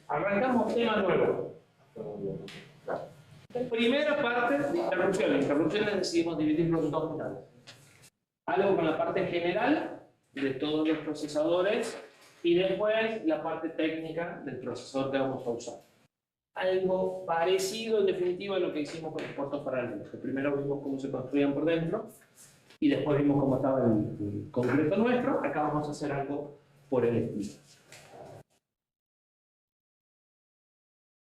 Arrancamos tema nuevo. Primera parte de interrupciones. Interrupciones decidimos dividirlo en dos mitades. Algo con la parte general de todos los procesadores y después la parte técnica del procesador que vamos a usar. Algo parecido en definitiva a lo que hicimos con los puertos paralelos, que primero vimos cómo se construían por dentro y después vimos cómo estaba el concreto nuestro. Acá vamos a hacer algo por el estilo.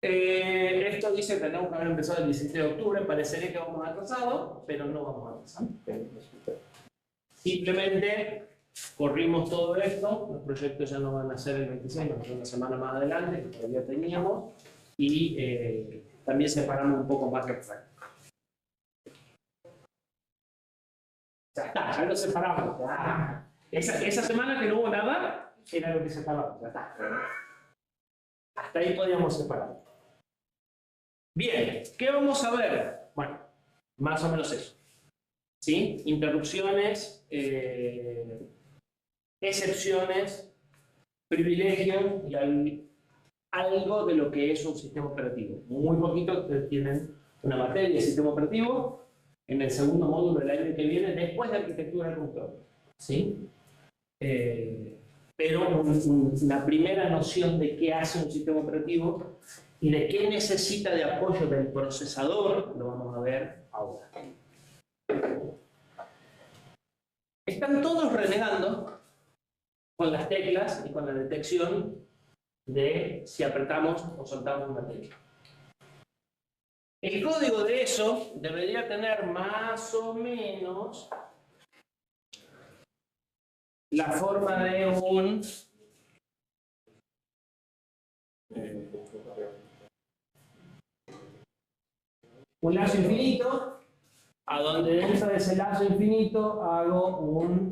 Esto dice que tenemos que haber empezado el 17 de octubre, parecería que vamos atrasados, pero no vamos atrasados. Simplemente corrimos todo esto, los proyectos ya no van a ser el 26, van a ser una semana más adelante, que todavía teníamos, y también separamos un poco más los prácticos. Ya está, ya lo separamos. Ya. Esa semana que no hubo nada, era lo que separamos, ya está. Hasta ahí podíamos separar. Bien, ¿qué vamos a ver? Bueno, más o menos eso. ¿Sí? Interrupciones, excepciones, privilegios y algo de lo que es un sistema operativo. Muy poquito tienen una materia de sistema operativo en el segundo módulo del año que viene, después de arquitectura del computador. ¿Sí? Pero una primera noción de qué hace un sistema operativo y de qué necesita de apoyo del procesador, lo vamos a ver ahora. Están todos renegando con las teclas y con la detección de si apretamos o soltamos una tecla. El código de eso debería tener más o menos la forma de un lazo infinito, a donde dentro de ese lazo infinito hago un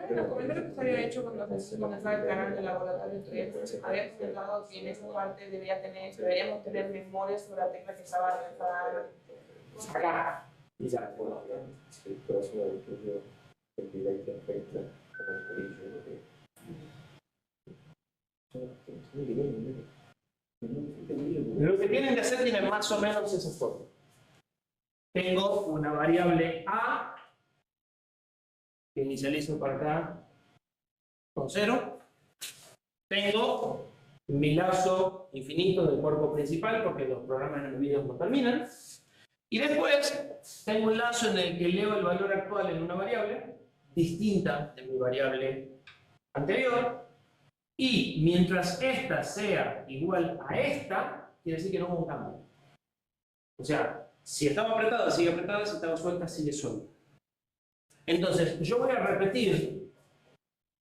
Los comentarios que se había hecho cuando estaba el canal de laboratorio, había comentado que en esa parte deberíamos tener memoria sobre la tecla que estaba acá. Lo que tienen que hacer tiene más o menos esa forma. Tengo una variable A que inicializo para acá con 0. Tengo mi lazo infinito del cuerpo principal porque los programas en el video no terminan. Y después tengo un lazo en el que leo el valor actual en una variable distinta de mi variable anterior. Y mientras esta sea igual a esta, quiere decir que no hubo un cambio. O sea, si estaba apretada, sigue apretada, si estaba suelta, sigue suelta. Entonces, yo voy a repetir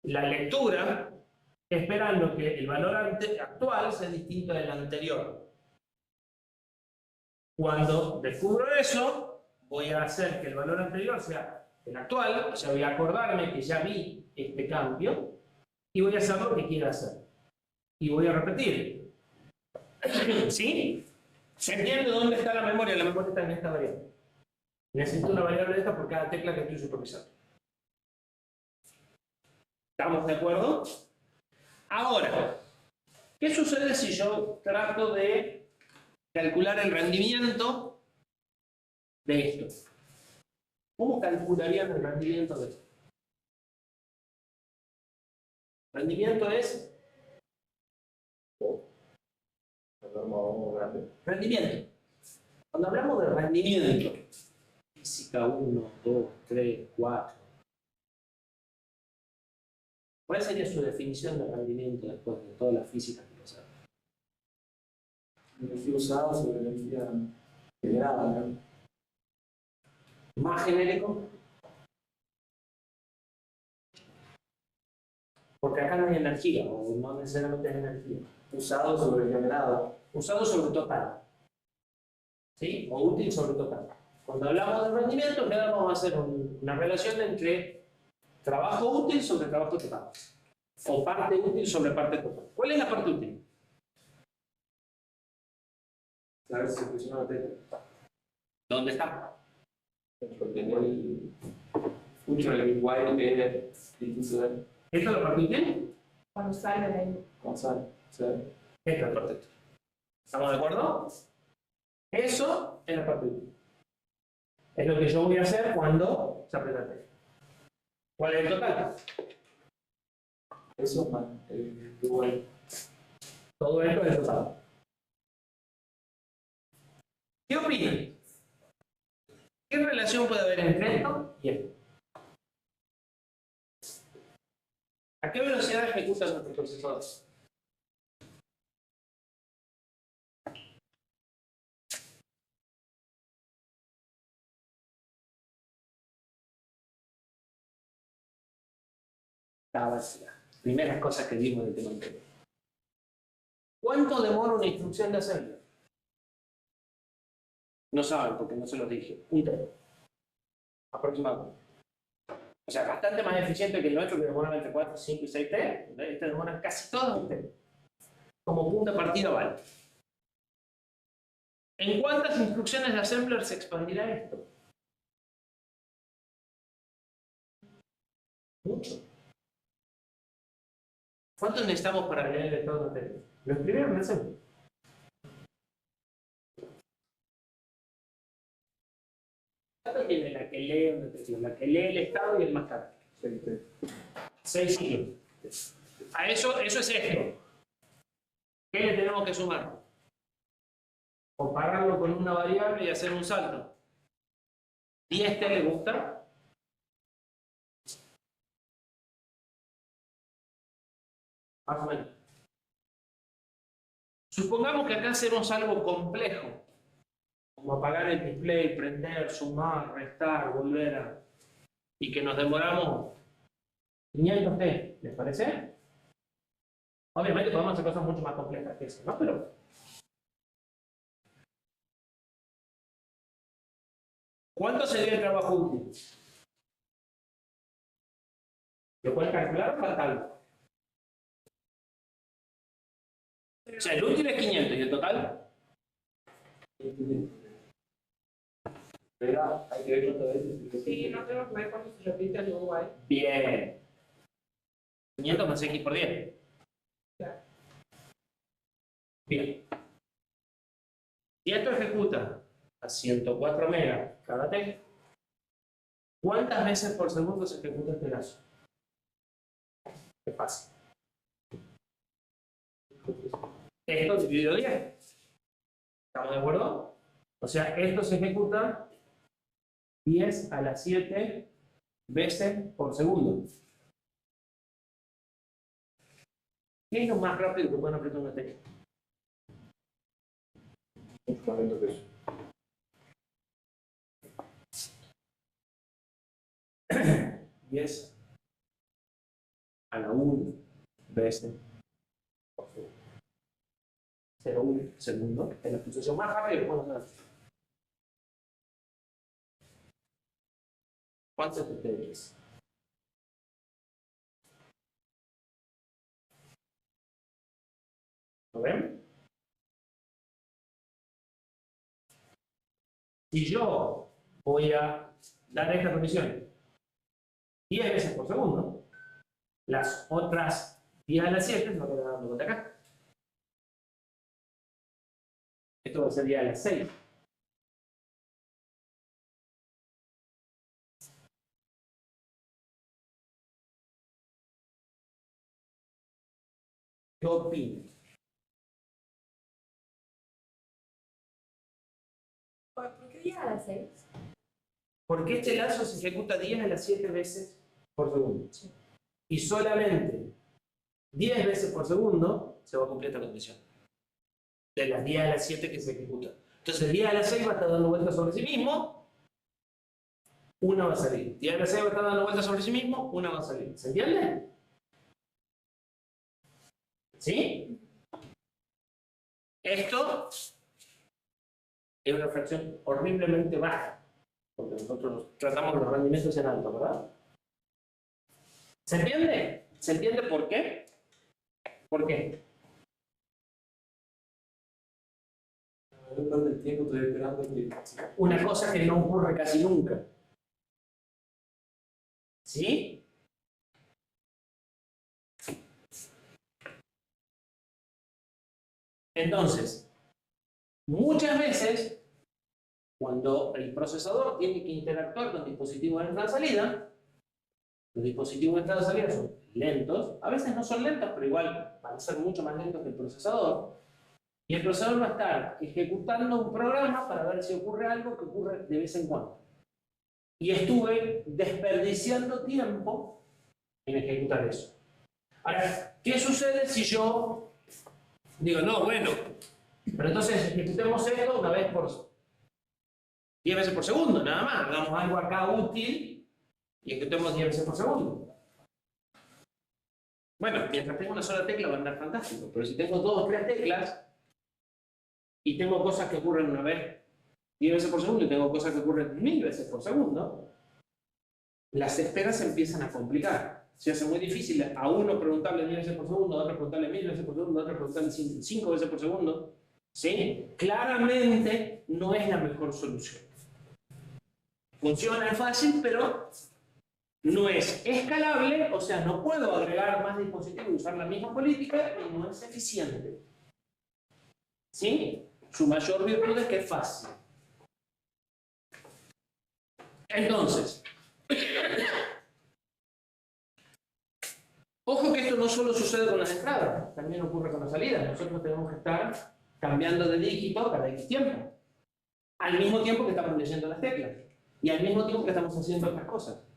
la lectura esperando que el valor actual sea distinto del anterior. Cuando descubro eso, voy a hacer que el valor anterior sea el actual, o sea, voy a acordarme que ya vi este cambio y voy a hacer lo que quiera hacer. Y voy a repetir. ¿Sí? ¿Se entiende dónde está la memoria? La memoria está en esta variable. Necesito una variable de esta por cada tecla que estoy supervisando. ¿Estamos de acuerdo? Ahora, ¿qué sucede si yo trato de calcular el rendimiento de esto? ¿Cómo calcularían el rendimiento de esto? Rendimiento es rendimiento. Cuando hablamos de rendimiento, física 1, 2, 3, 4. ¿Cuál sería su definición de rendimiento después de toda la física que pasaron? Energía usada sobre energía generada, ¿no? Más genérico, porque acá no hay energía, o no necesariamente es energía. Usado sobre generado. Usado sobre total, ¿sí? O útil sobre total. Cuando hablamos de rendimiento, ¿qué vamos a hacer? Una relación entre trabajo útil sobre trabajo total, o parte útil sobre parte total. ¿Cuál es la parte útil? Saber si se funciona la tecla. ¿Dónde está? En el function, el while, distinto de ¿Esto es la parte útil? Cuando sale de ahí. cómo sale. ¿Sabes? Esta es la parte útil. ¿Estamos de acuerdo? Eso es la parte útil. Es lo que yo voy a hacer cuando se aprieta el teclado. ¿Cuál es el total? Eso es más el while. Todo esto es el total. ¿Qué opinan? ¿Qué relación puede haber entre esto y esto? ¿A qué velocidad ejecuta nuestro procesador? Las primeras cosas que vimos del tema anterior. ¿Cuánto demora una instrucción de assembler? No saben porque no se los dije. Un tero. Aproximadamente. O sea, bastante más eficiente que el nuestro que demora entre 4, 5 y 6 T. Este demora casi todo un T. Como punto de partida vale. ¿En cuántas instrucciones de assembler se expandirá esto? Mucho. ¿Cuánto necesitamos para leer el estado de T? Lo escribieron en assembler. ¿Cuánto tiene la que lee una tecla? La que lee el estado y el más tarde. 6 ciclos. A eso es esto. ¿Qué le tenemos que sumar? Compararlo con una variable y hacer un salto. ¿Y a este le gusta? Más o menos. Supongamos que acá hacemos algo complejo, como apagar el display, prender, sumar, restar, volver a... y que nos demoramos 500 T, ¿les parece? Obviamente podemos hacer cosas mucho más complejas que eso, ¿no? Pero... ¿cuánto sería el trabajo útil? ¿Lo pueden calcular o faltarlo? O sea, el útil es 500 y el total... Pero hay que ver cuántas veces. Sí, no tengo que ver cuando se repite el UY. Bien. 500 más X por 10. Claro. Bien. Si esto ejecuta a 104 megas cada T, ¿cuántas veces por segundo se ejecuta este lazo? Es fácil. Esto dividido 10. ¿Estamos de acuerdo? O sea, esto se ejecuta 10 a la 7 veces por segundo. ¿Qué es lo más rápido que pueden apretar una tecla? Mucho más lento que eso. 10 a la 1 veces por segundo. 0,1 segundo es la pulsación más rápida que podemos hacer. ¿Cuántos de ustedes? ¿Lo ven? Si yo voy a dar esta condición 10 veces por segundo, las otras 10 a las 7 es lo que le damos cuenta acá. Esto va a ser 10 a las 6. ¿Qué opinan? ¿Por qué llega a las 6? Porque este lazo se ejecuta 10 a las 7 veces por segundo. y solamente 10 veces por segundo, se va a cumplir esta condición. De las 10 a las 7 que se ejecuta. Entonces, 10 a las 6 va a estar dando vueltas sobre sí mismo, una va a salir. 10 a las 6 va a estar dando vueltas sobre sí mismo, una va a salir. ¿Se entiende? ¿Sí? Esto es una fracción horriblemente baja, porque nosotros tratamos los rendimientos en alto, ¿verdad? ¿Se entiende? ¿Se entiende por qué? ¿Por qué? La mayor parte del tiempo estoy esperando que... Una cosa que no ocurre casi nunca. ¿Sí? Entonces, muchas veces, cuando el procesador tiene que interactuar con dispositivos de entrada-salida, los dispositivos de entrada-salida son lentos, a veces no son lentos, pero igual van a ser mucho más lentos que el procesador, y el procesador va a estar ejecutando un programa para ver si ocurre algo que ocurre de vez en cuando. Y estuve desperdiciando tiempo en ejecutar eso. Ahora, ¿qué sucede si yo digo, no, bueno, pero entonces ejecutemos esto una vez por 10 veces por segundo, nada más, hagamos algo acá útil y ejecutemos 10 veces por segundo? Bueno, mientras tengo una sola tecla va a andar fantástico, pero si tengo 2 o 3 teclas y tengo cosas que ocurren una vez 10 veces por segundo y tengo cosas que ocurren 1000 veces por segundo, las esperas se empiezan a complicar. Se hace muy difícil a uno preguntarle 10 veces por segundo, a otro preguntarle 1000 veces por segundo, a otro preguntarle 5 veces por segundo. ¿Sí? Claramente no es la mejor solución. Funciona fácil, pero no es escalable, o sea, no puedo agregar más dispositivos y usar la misma política y no es eficiente. ¿Sí? Su mayor virtud es que es fácil. Entonces, ojo que esto no solo sucede con las entradas, también ocurre con las salidas. Nosotros tenemos que estar cambiando de dígito cada X tiempo. Al mismo tiempo que estamos leyendo las teclas. Y al mismo tiempo que estamos haciendo otras cosas.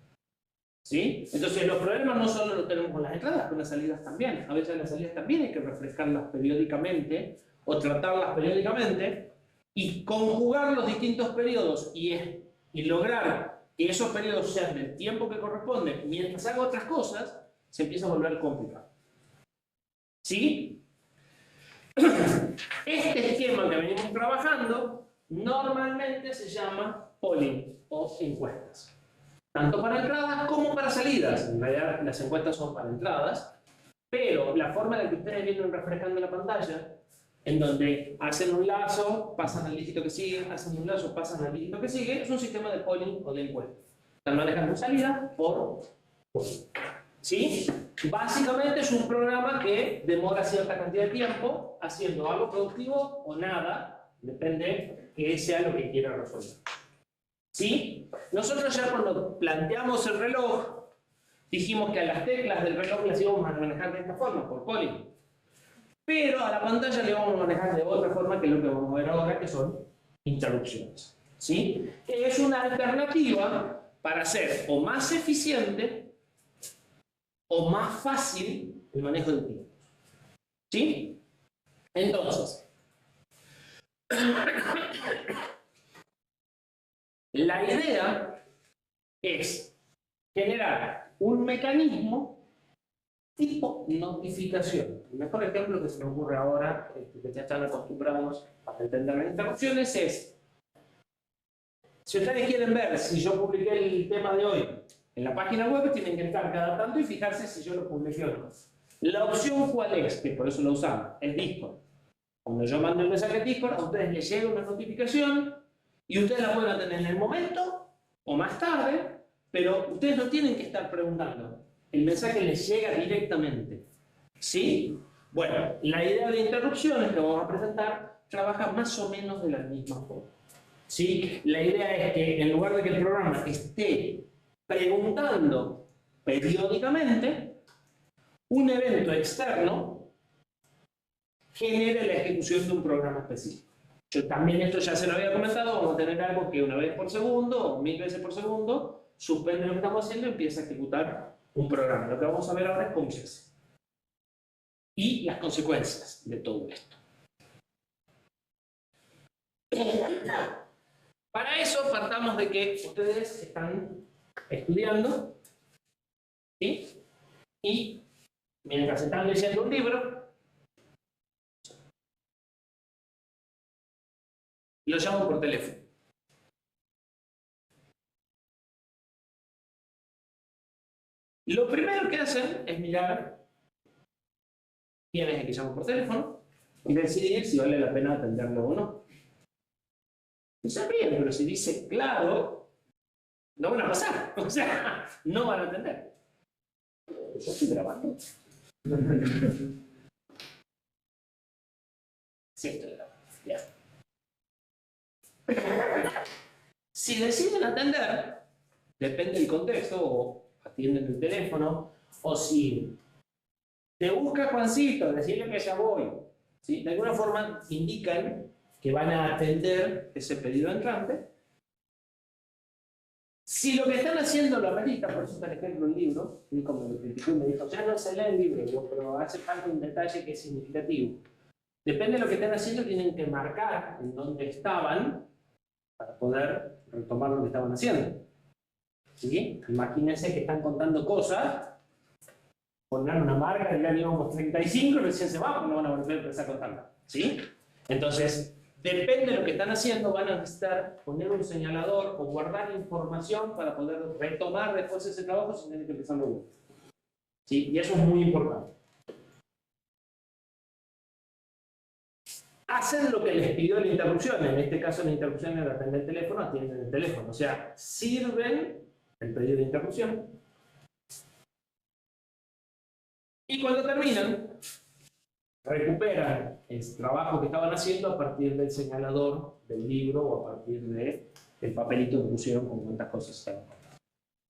¿Sí? Entonces los problemas no solo los tenemos con las entradas, con las salidas también. A veces las salidas también hay que refrescarlas periódicamente o tratarlas periódicamente y conjugar los distintos periodos y lograr que esos periodos sean del tiempo que corresponde mientras hago otras cosas, se empieza a volver complicado. ¿Sí? Este esquema que venimos trabajando normalmente se llama polling o encuestas. Tanto para entradas como para salidas. En realidad las encuestas son para entradas, pero la forma en la que ustedes vienen refrescando la pantalla, en donde hacen un lazo, pasan al dígito que sigue, hacen un lazo, pasan al dígito que sigue, es un sistema de polling o de encuesta. Están manejando salida por polling. ¿Sí? Básicamente es un programa que demora cierta cantidad de tiempo haciendo algo productivo o nada, depende que sea lo que quiera resolver. ¿Sí? Nosotros ya cuando planteamos el reloj, dijimos que a las teclas del reloj las íbamos a manejar de esta forma, por polling. Pero a la pantalla le vamos a manejar de otra forma, que es lo que vamos a ver ahora, que son interrupciones. ¿Sí? Que es una alternativa para hacer o más eficiente o más fácil el manejo del tiempo. ¿Sí? Entonces, la idea es generar un mecanismo tipo notificación. El mejor ejemplo que se me ocurre ahora, que ya están acostumbrados a entender las interrupciones, es: si ustedes quieren ver si yo publiqué el tema de hoy en la página web, tienen que entrar cada tanto y fijarse si yo lo publiqué o no. La opción, ¿cuál es? Que por eso lo usamos, es Discord. Cuando yo mando un mensaje a Discord, a ustedes les llega una notificación y ustedes la pueden tener en el momento o más tarde, pero ustedes no tienen que estar preguntando. El mensaje les llega directamente. ¿Sí? Bueno, la idea de interrupciones que vamos a presentar trabaja más o menos de la misma forma. ¿Sí? La idea es que en lugar de que el programa esté preguntando periódicamente, un evento externo genere la ejecución de un programa específico. Yo también esto ya se lo había comentado, vamos a tener algo que una vez por segundo o 1000 veces por segundo suspende lo que estamos haciendo y empieza a ejecutar un programa. Lo que vamos a ver ahora es cómo se hace. Y las consecuencias de todo esto. Para eso partamos de que ustedes están estudiando, ¿sí? Y mientras están leyendo un libro, lo llaman por teléfono. Lo primero que hacen es mirar quién es el que llama por teléfono y decidir si vale la pena atenderlo o no. Está bien, pero si dice claro, no van a pasar. O sea, no van a atender. Yo estoy grabando. Sí, estoy grabando. Ya. Si deciden atender, depende del contexto, o atienden el teléfono, o si te busca Juancito, decirle que ya voy, ¿sí? De alguna forma indican que van a atender ese pedido entrante. Si lo que están haciendo lo amerita, por eso está el ejemplo un libro, y como me criticó y me dijo, ya no se lee el libro, digo, pero hace falta un detalle que es significativo. Depende de lo que estén haciendo, tienen que marcar en dónde estaban para poder retomar lo que estaban haciendo. ¿Sí? Imagínense que están contando cosas, poner una marca, ya llevamos 35 y recién se va, porque no van a volver a empezar a contarla. ¿Sí? Entonces, depende de lo que están haciendo, van a necesitar poner un señalador o guardar información para poder retomar después ese trabajo sin tener que empezar de nuevo. ¿Sí? Y eso es muy importante. Hacen lo que les pidió la interrupción. En este caso, la interrupción era atender el teléfono, atienden el teléfono. O sea, sirven el pedido de interrupción. Y cuando terminan, recuperan el trabajo que estaban haciendo a partir del señalador del libro o a partir del papelito que pusieron con cuántas cosas estaban contando.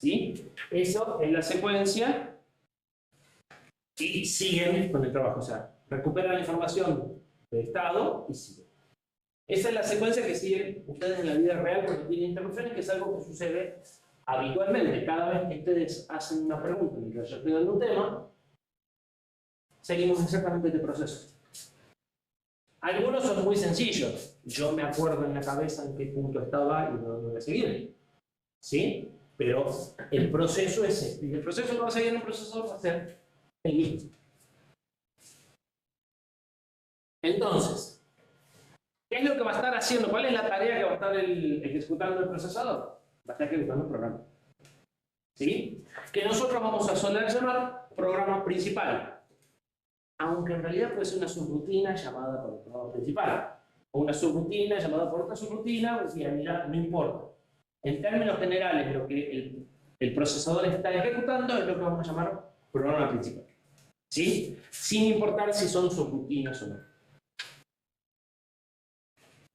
¿Sí? Eso es la secuencia y siguen con el trabajo. O sea, recuperan la información de estado y siguen. Esa es la secuencia que siguen ustedes en la vida real cuando tienen interrupciones, que es algo que sucede habitualmente. Cada vez que ustedes hacen una pregunta mientras yo estoy dando un tema, seguimos exactamente este proceso. Algunos son muy sencillos. Yo me acuerdo en la cabeza en qué punto estaba y dónde voy a seguir. ¿Sí? Pero el proceso es este. Y el proceso que va a seguir en un procesador va a ser el mismo. Entonces, ¿qué es lo que va a estar haciendo? ¿Cuál es la tarea que va a estar ejecutando el procesador? Va a estar ejecutando el programa. ¿Sí? Que nosotros vamos a soler llamar programa principal. Aunque en realidad puede ser una subrutina llamada por el programa principal. O una subrutina llamada por otra subrutina, o sea, mira, no importa. En términos generales, lo que el procesador está ejecutando es lo que vamos a llamar programa principal. ¿Sí? Sin importar si son subrutinas o no.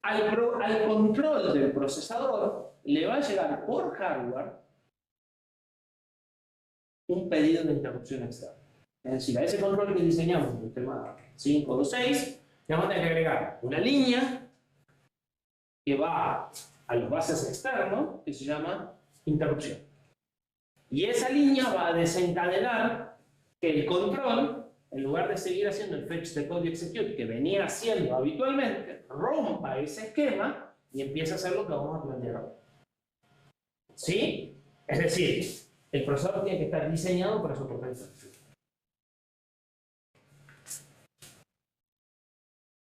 Al control del procesador le va a llegar por hardware un pedido de interrupción externa. Es decir, a ese control que diseñamos en el tema 526, le vamos a tener que agregar una línea que va a los bases externos, que se llama interrupción. Y esa línea va a desencadenar que el control, en lugar de seguir haciendo el fetch, decode y execute que venía haciendo habitualmente, rompa ese esquema y empiece a hacer lo que vamos a plantear ahora. ¿Sí? Es decir, el procesador tiene que estar diseñado para soportar interrupción.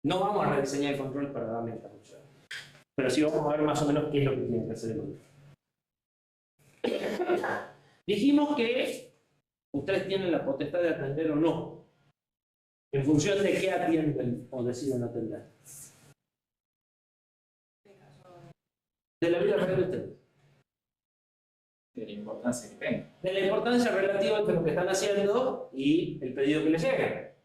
No vamos a rediseñar el control para darle interrupción, pero sí vamos a ver más o menos qué es lo que tiene que hacer el control. Dijimos que ustedes tienen la potestad de atender o no, en función de qué atienden o deciden atender. De la vida real de ustedes. De la importancia que tenga. De la importancia relativa entre lo que están haciendo y el pedido que les llega.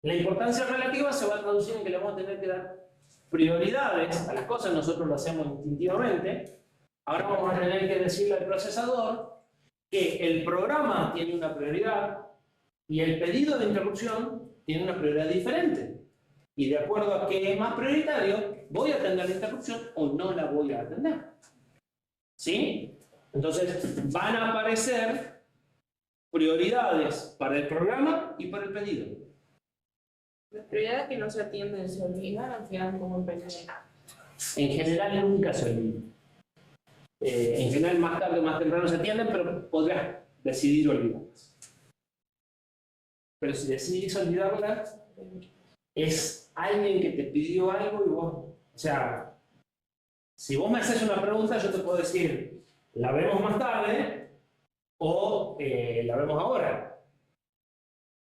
La importancia relativa se va a traducir en que le vamos a tener que dar prioridades a las cosas, nosotros lo hacemos instintivamente. Ahora vamos a tener que decirle al procesador que el programa tiene una prioridad y el pedido de interrupción tiene una prioridad diferente. Y de acuerdo a qué es más prioritario, voy a atender la interrupción o no la voy a atender. ¿Sí? Entonces van a aparecer prioridades para el programa y para el pedido. Las prioridades que no se atienden se olvidan al final como emprendedor. En general nunca se olvida. En general más tarde o más temprano se atienden, pero podrás decidir olvidarlas. Pero si decidís olvidarlas, es alguien que te pidió algo y vos, o sea, si vos me haces una pregunta, yo te puedo decir, la vemos más tarde o la vemos ahora.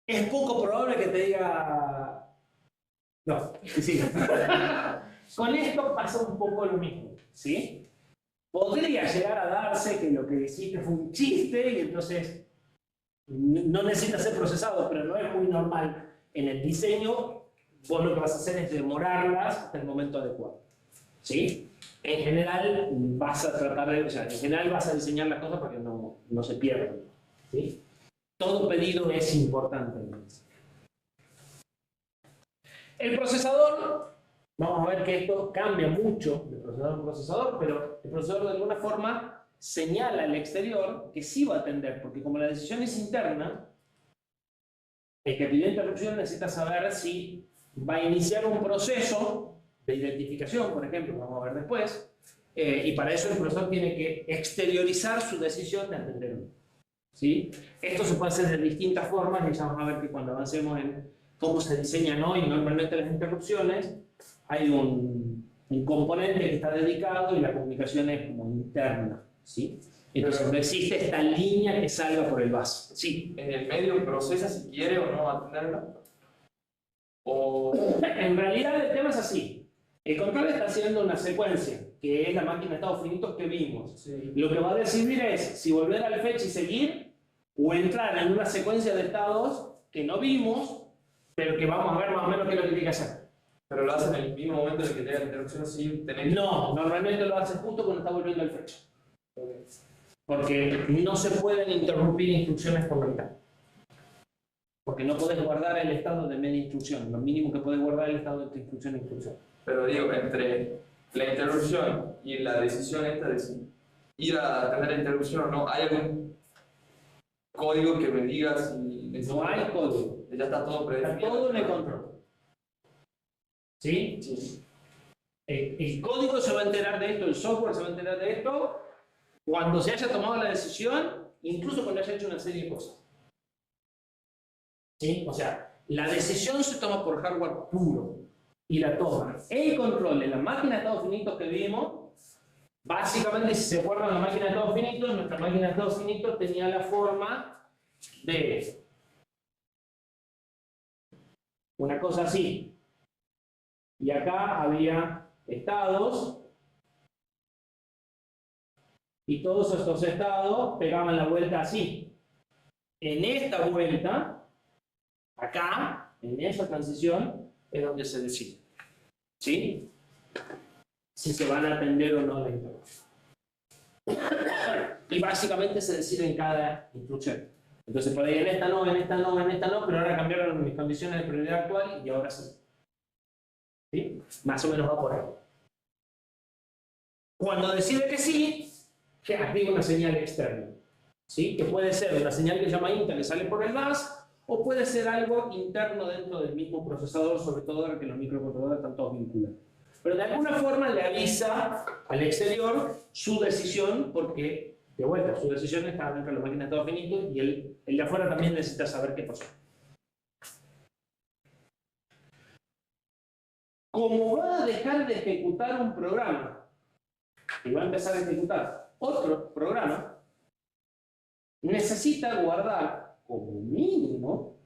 Es poco probable que te diga, no, sí. Con esto pasa un poco lo mismo, ¿sí? Podría llegar a darse que lo que hiciste fue un chiste y entonces no necesita ser procesado, pero no es muy normal. En el diseño, vos lo que vas a hacer es demorarlas hasta el momento adecuado, ¿sí? En general vas a tratar de, o sea, en general vas a diseñar las cosas para que no se pierdan, ¿sí? Todo pedido es importante. El procesador, vamos a ver que esto cambia mucho de procesador a procesador, pero el procesador de alguna forma señala al exterior que sí va a atender, porque como la decisión es interna, el que pidió interrupción necesita saber si va a iniciar un proceso de identificación, por ejemplo, vamos a ver después, y para eso el procesador tiene que exteriorizar su decisión de atender o no, ¿sí? Esto se puede hacer de distintas formas, y ya vamos a ver que cuando avancemos en cómo se diseñan hoy normalmente las interrupciones, hay un componente que está dedicado y la comunicación es como interna, ¿sí? Entonces no existe esta línea que salga por el bus. Sí. ¿En el medio procesa si quiere o no atenderla? O... En realidad el tema es así. El control está haciendo una secuencia, que es la máquina de estados finitos que vimos. Sí. Lo que va a decidir es si volver al fetch y seguir, o entrar en una secuencia de estados que no vimos, pero que vamos a ver más o menos qué es lo que tiene que hacer. Pero lo hace en el mismo momento en el que llega la interrupción sin tener... No, normalmente lo hace justo cuando está volviendo al fetch. Porque no se pueden interrumpir instrucciones por la mitad. Porque no puedes guardar el estado de media instrucción. Lo mínimo que puedes guardar es el estado de instrucción a instrucción. Pero digo, entre la interrupción y la decisión esta de si ir a atender la interrupción o no, ¿hay algún código que me diga si... No hay código. Ya está todo Está predefinido. todo en el control. ¿Sí? Sí. El código se va a enterar de esto, el software se va a enterar de esto cuando se haya tomado la decisión, incluso cuando haya hecho una serie de cosas. ¿Sí? O sea, la decisión se toma por hardware puro y la toma el control de la máquina de estados finitos que vimos. Básicamente, si se acuerdan la máquina de estados finitos, nuestra máquina de estados finitos tenía la forma de una cosa así. Y acá había estados. Y todos estos estados pegaban la vuelta así. En esta vuelta, acá, en esa transición, es donde se decide, ¿sí? Si se van a atender o no la interrupción. Y básicamente se decide en cada instrucción. Entonces, por ahí en esta no, en esta no, en esta no, pero ahora cambiaron mis condiciones de prioridad actual y ahora sí. ¿Sí? Más o menos va por ahí. Cuando decide que sí, que activa una señal externa, ¿sí? Que puede ser una señal que se llama INTA que sale por el bus, o puede ser algo interno dentro del mismo procesador, sobre todo ahora que los microcontroladores están todos vinculados. Pero de alguna forma le avisa al exterior su decisión, porque, de vuelta, su decisión está dentro de la máquina de estados finitos y el de afuera también necesita saber qué pasó. Como va a dejar de ejecutar un programa y va a empezar a ejecutar otro programa, necesita guardar como mínimo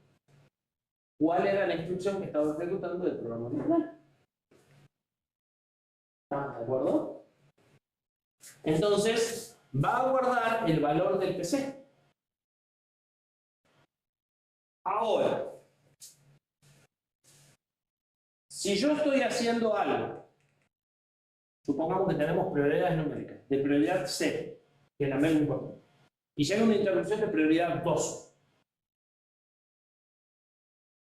cuál era la instrucción que estaba ejecutando del programa original. ¿Estamos de acuerdo? Entonces, va a guardar el valor del PC. Ahora, si yo estoy haciendo algo, supongamos que tenemos prioridades numéricas, de prioridad 0, que es la menos importante, y llega una interrupción de prioridad 2.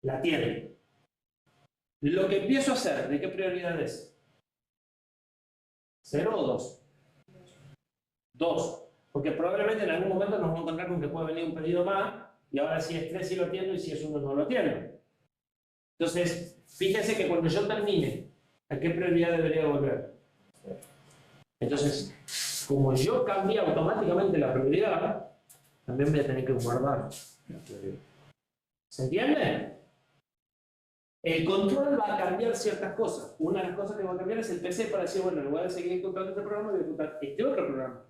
La tiene. Lo que empiezo a hacer, ¿de qué prioridad es? ¿0 o 2? 2. Porque probablemente en algún momento nos vamos a encontrar con que puede venir un pedido más, y ahora si es 3 sí lo atiendo y si es 1 no lo atiendo. Entonces, fíjense que cuando yo termine, ¿a qué prioridad debería volver? Entonces, como yo cambié automáticamente la prioridad, también voy a tener que guardar la prioridad. ¿Se entiende? El control va a cambiar ciertas cosas. Una de las cosas que va a cambiar es el PC para decir, bueno, en lugar de seguir ejecutando este programa, voy a ejecutar este otro programa.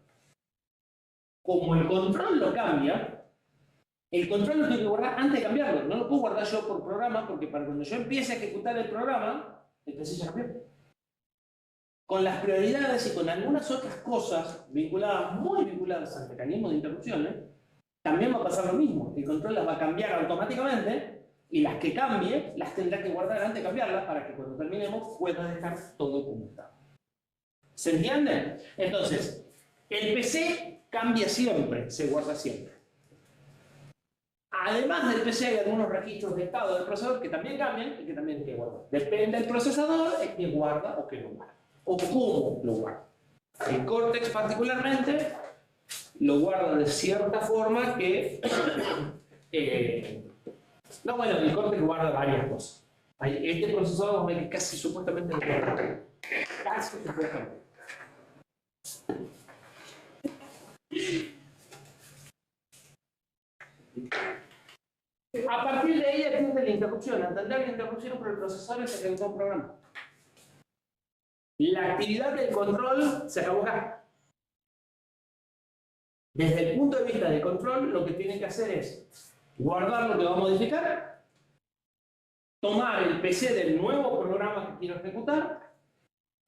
Como el control lo cambia, el control lo tengo que guardar antes de cambiarlo. No lo puedo guardar yo por programa, porque para cuando yo empiece a ejecutar el programa, el PC ya cambió. Con las prioridades y con algunas otras cosas vinculadas, muy vinculadas al mecanismo de interrupciones, también va a pasar lo mismo. El control las va a cambiar automáticamente y las que cambie las tendrá que guardar antes de cambiarlas para que cuando terminemos pueda dejar todo como está. ¿Se entiende? Entonces, el PC cambia siempre, se guarda siempre. Además del PC hay algunos registros de estado del procesador que también cambian y que también hay que guardar. Depende del procesador, es que guarda o que no guarda. O cómo lo guarda. El Cortex particularmente lo guarda de cierta forma que... no, bueno, el Cortex guarda varias cosas. Este procesador vamos a ver que casi supuestamente lo guarda. Casi supuestamente. A partir de ahí atiende la interrupción. Atender la interrupción por el procesador es ejecutar un programa. La actividad del control se acabó acá. Desde el punto de vista del control, lo que tiene que hacer es guardar lo que va a modificar, tomar el PC del nuevo programa que quiero ejecutar,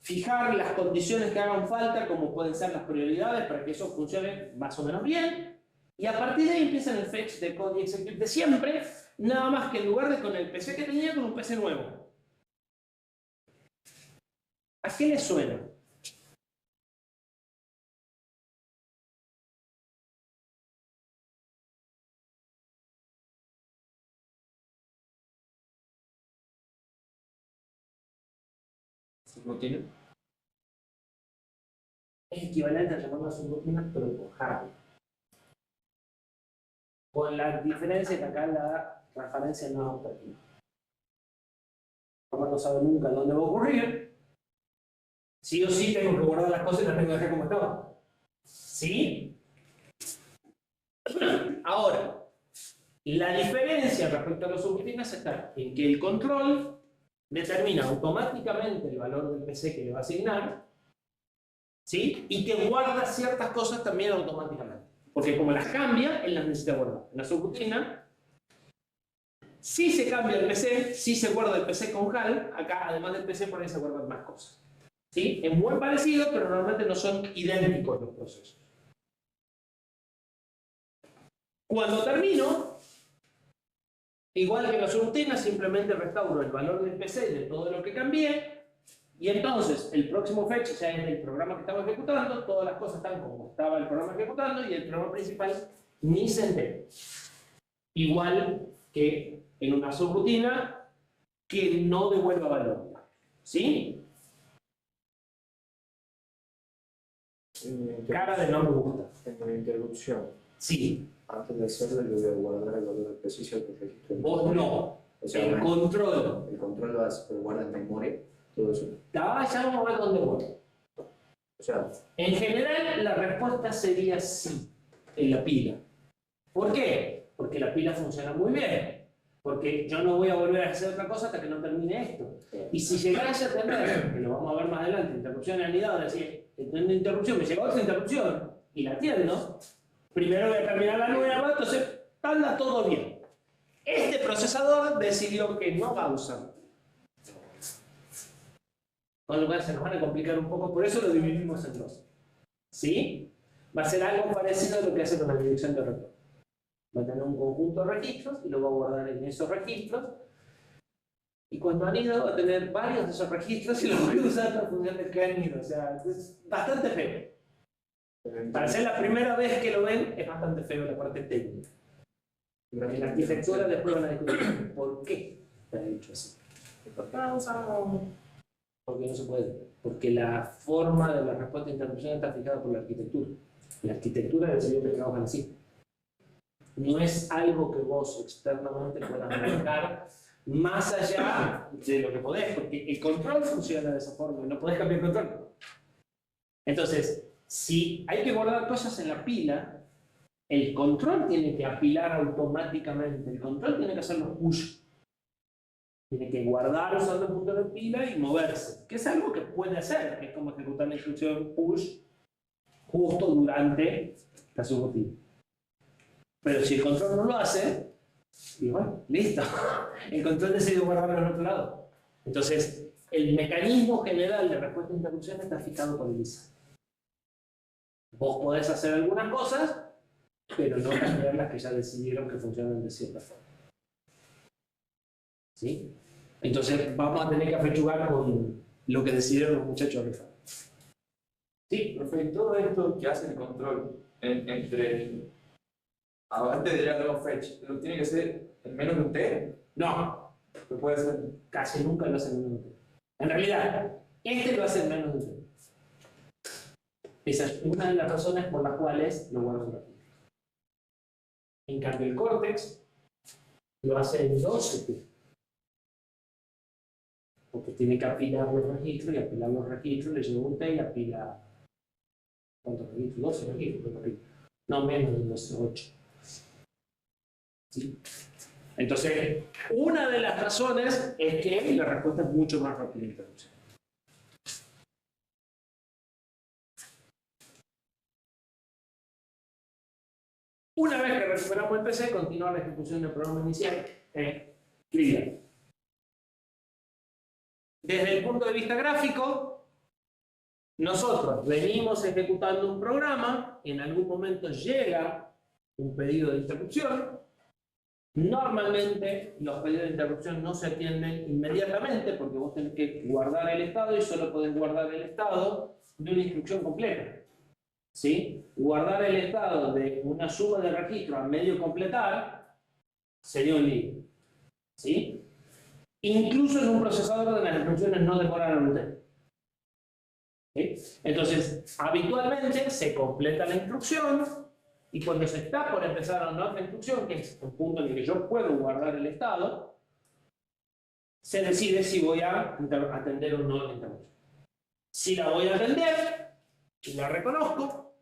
fijar las condiciones que hagan falta, como pueden ser las prioridades, para que eso funcione más o menos bien, y a partir de ahí empiezan el fetch de code y execute de siempre, nada más que en lugar de con el PC que tenía, con un PC nuevo. ¿A qué le suena? ¿Subrutina? Es equivalente a llamarlo subrutina, pero con hardware. Con la diferencia que acá la referencia no es operativa. Como no sabe nunca dónde va a ocurrir, sí o sí tengo que guardar las cosas y las tengo que dejar como estaban. ¿Sí? Ahora, la diferencia respecto a los subrutinas está en que el control determina automáticamente el valor del PC que le va a asignar, ¿sí? Y que guarda ciertas cosas también automáticamente. Porque como las cambia, él las necesita guardar. En la subrutina, si se cambia el PC, si se guarda el PC con HAL, acá además del PC por ahí se guardan más cosas. ¿Sí? Es muy parecido, pero normalmente no son idénticos los procesos. Cuando termino, igual que en la subrutina, simplemente restauro el valor del PC de todo lo que cambié, y entonces el próximo fetch ya es del programa que estaba ejecutando, todas las cosas están como estaba el programa ejecutando, y el programa principal ni se entera. Igual que en una subrutina que no devuelva valor. ¿Sí? Cara de no me gusta. En la interrupción, Sí. antes de hacerlo, yo voy a guardar el valor preciso que registro. Vos no. O sea, El control. el control lo hace, pero guarda en memoria, todo eso. Ya vamos a ver dónde voy. O sea, En general, la respuesta sería sí, en la pila. ¿Por qué? Porque la pila funciona muy bien. Porque yo no voy a volver a hacer otra cosa hasta que no termine esto. Y si llegase a tener, que lo vamos a ver más adelante, interrupción anidada, es decir, una interrupción, me llega otra interrupción y la atiendo, primero voy a terminar la nueva, entonces anda todo bien. Este procesador decidió que no va a usar. Con lo cual se nos van a complicar un poco, por eso lo dividimos en dos. ¿Sí? Va a ser algo parecido a lo que hace con la dirección de retorno. Va a tener un conjunto de registros y lo va a guardar en esos registros. Y cuando han ido va a tener varios de esos registros y los voy a usar para función del que han ido. O sea, es bastante feo. Para ser la primera vez que lo ven, es bastante feo la parte técnica. En la arquitectura después van a discutir por qué está hecho así. ¿Por qué no usamos? Porque no se puede. Porque la forma de la respuesta de interrupción está fijada por la arquitectura. La arquitectura del servidor trabaja así. No es algo que vos externamente puedas manejar más allá de lo que podés, porque el control funciona de esa forma, no podés cambiar el control. Entonces, si hay que guardar cosas en la pila, el control tiene que apilar automáticamente, el control tiene que hacer los push. Tiene que guardar usando el punto de pila y moverse, que es algo que puede hacer, que es como ejecutar la instrucción push justo durante la subrutina. Pero si el control no lo hace, y bueno, listo. El control decide guardarlo en otro lado. Entonces, el mecanismo general de respuesta a interrupción está fijado por el ISA. Vos podés hacer algunas cosas, pero no cambiar las que ya decidieron que funcionan de cierta forma. ¿Sí? Entonces vamos a tener que apechugar con lo que decidieron los muchachos de FAD. Sí, profe, y todo esto que hace el control entre. Antes de llegar a los fetch, ¿lo tiene que ser en menos de un T? No, ¿Lo puede hacer? casi nunca lo hacen en menos de un T. En realidad, este lo hace en menos de un T. Esa es una de las razones por las cuales lo guardo rápido. En cambio, el Cortex lo hace en 12 T. Porque tiene que apilar los registros, y apilar los registros le lleva un T y apila. ¿Cuántos registros? 12 registros. No, menos de 12, 8. ¿Sí? Entonces, una de las razones es que la respuesta es mucho más rápida en interrupción. Una vez que recuperamos el PC, continúa la ejecución del programa inicial trivial. Desde el punto de vista gráfico, nosotros venimos ejecutando un programa, en algún momento llega un pedido de interrupción. Normalmente los pedidos de interrupción no se atienden inmediatamente porque vos tenés que guardar el estado y solo podés guardar el estado de una instrucción completa. ¿Sí? Guardar el estado de una suma de registros a medio completar sería un lío. ¿Sí? Incluso en un procesador donde las instrucciones no demoran un tiempo. ¿Sí? Entonces, habitualmente se completa la instrucción y cuando se está por empezar una otra instrucción, que es el punto en el que yo puedo guardar el estado, se decide si voy a atender o no la interrupción. Si la voy a atender, y la reconozco,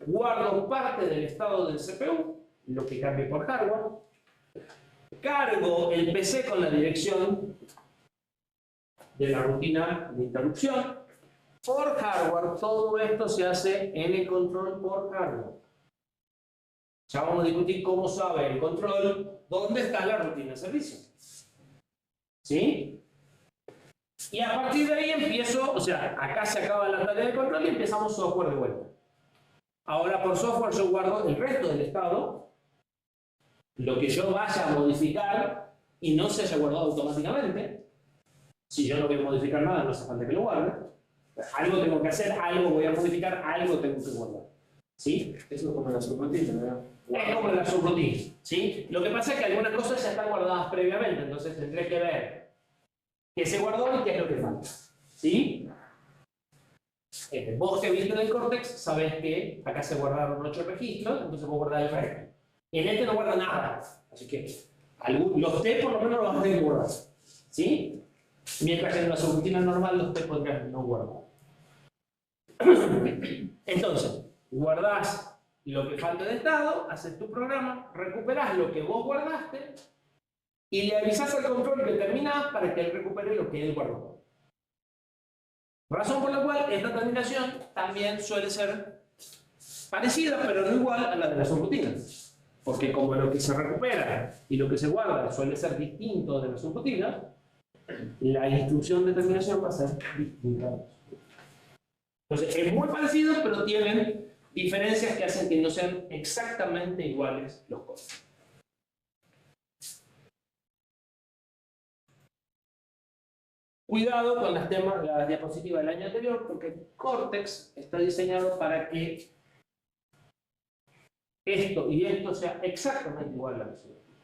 guardo parte del estado del CPU, lo que cambie por hardware, cargo el PC con la dirección de la rutina de interrupción. Por hardware, todo esto se hace en el control por hardware. Ya vamos a discutir cómo sabe el control dónde está la rutina de servicio. ¿Sí? Y a partir de ahí empiezo, o sea, acá se acaba la tarea de control y empezamos software de vuelta. Ahora por software yo guardo el resto del estado, lo que yo vaya a modificar y no se haya guardado automáticamente. Si yo no voy a modificar nada, no hace falta que lo guarde. Algo tengo que hacer, algo voy a modificar, algo tengo que guardar. ¿Sí? Eso es como la subrutina, ¿verdad? Es como la subrutina. ¿Sí? Lo que pasa es que algunas cosas ya están guardadas previamente, entonces tendré que ver qué se guardó y qué es lo que falta. ¿Sí? Vos que viste del Cortex, sabés que acá se guardaron 8 registros, entonces vos guardás el resto. En este no guarda nada, así que los T por lo menos los vas a tener que guardar. ¿Sí? Mientras que en la subrutina normal los T podrían no guardar. Entonces, guardás lo que falta de estado, haces tu programa, recuperás lo que vos guardaste y le avisás al control que terminás para que él recupere lo que él guardó. Razón por la cual esta terminación también suele ser parecida, pero no igual a la de la subrutina. Porque como lo que se recupera y lo que se guarda suele ser distinto de la subrutina, la instrucción de terminación va a ser distinta. Entonces es muy parecido, pero tienen diferencias que hacen que no sean exactamente iguales los códigos. Cuidado con las diapositivas del año anterior, porque Cortex está diseñado para que esto y esto sea exactamente igual a la subrutina.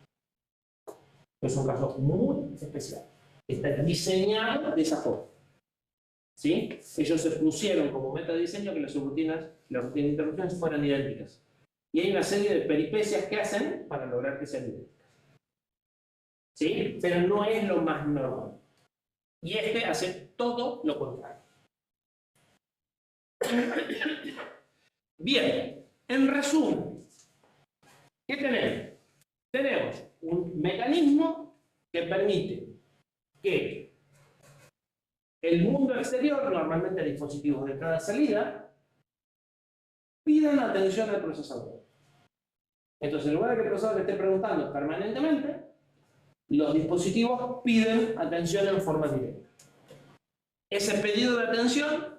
Es un caso muy especial. Está diseñado de esa forma. ¿Sí? Ellos se pusieron como meta de diseño que las rutina de interrupciones fueran idénticas. Y hay una serie de peripecias que hacen para lograr que sean idénticas. ¿Sí? Pero no es lo más normal. Y este hace todo lo contrario. Bien, en resumen, ¿qué tenemos? Tenemos un mecanismo que permite que el mundo exterior, normalmente dispositivos de cada salida, pidan atención al procesador. Entonces, en lugar de que el procesador esté preguntando permanentemente, los dispositivos piden atención en forma directa. Ese pedido de atención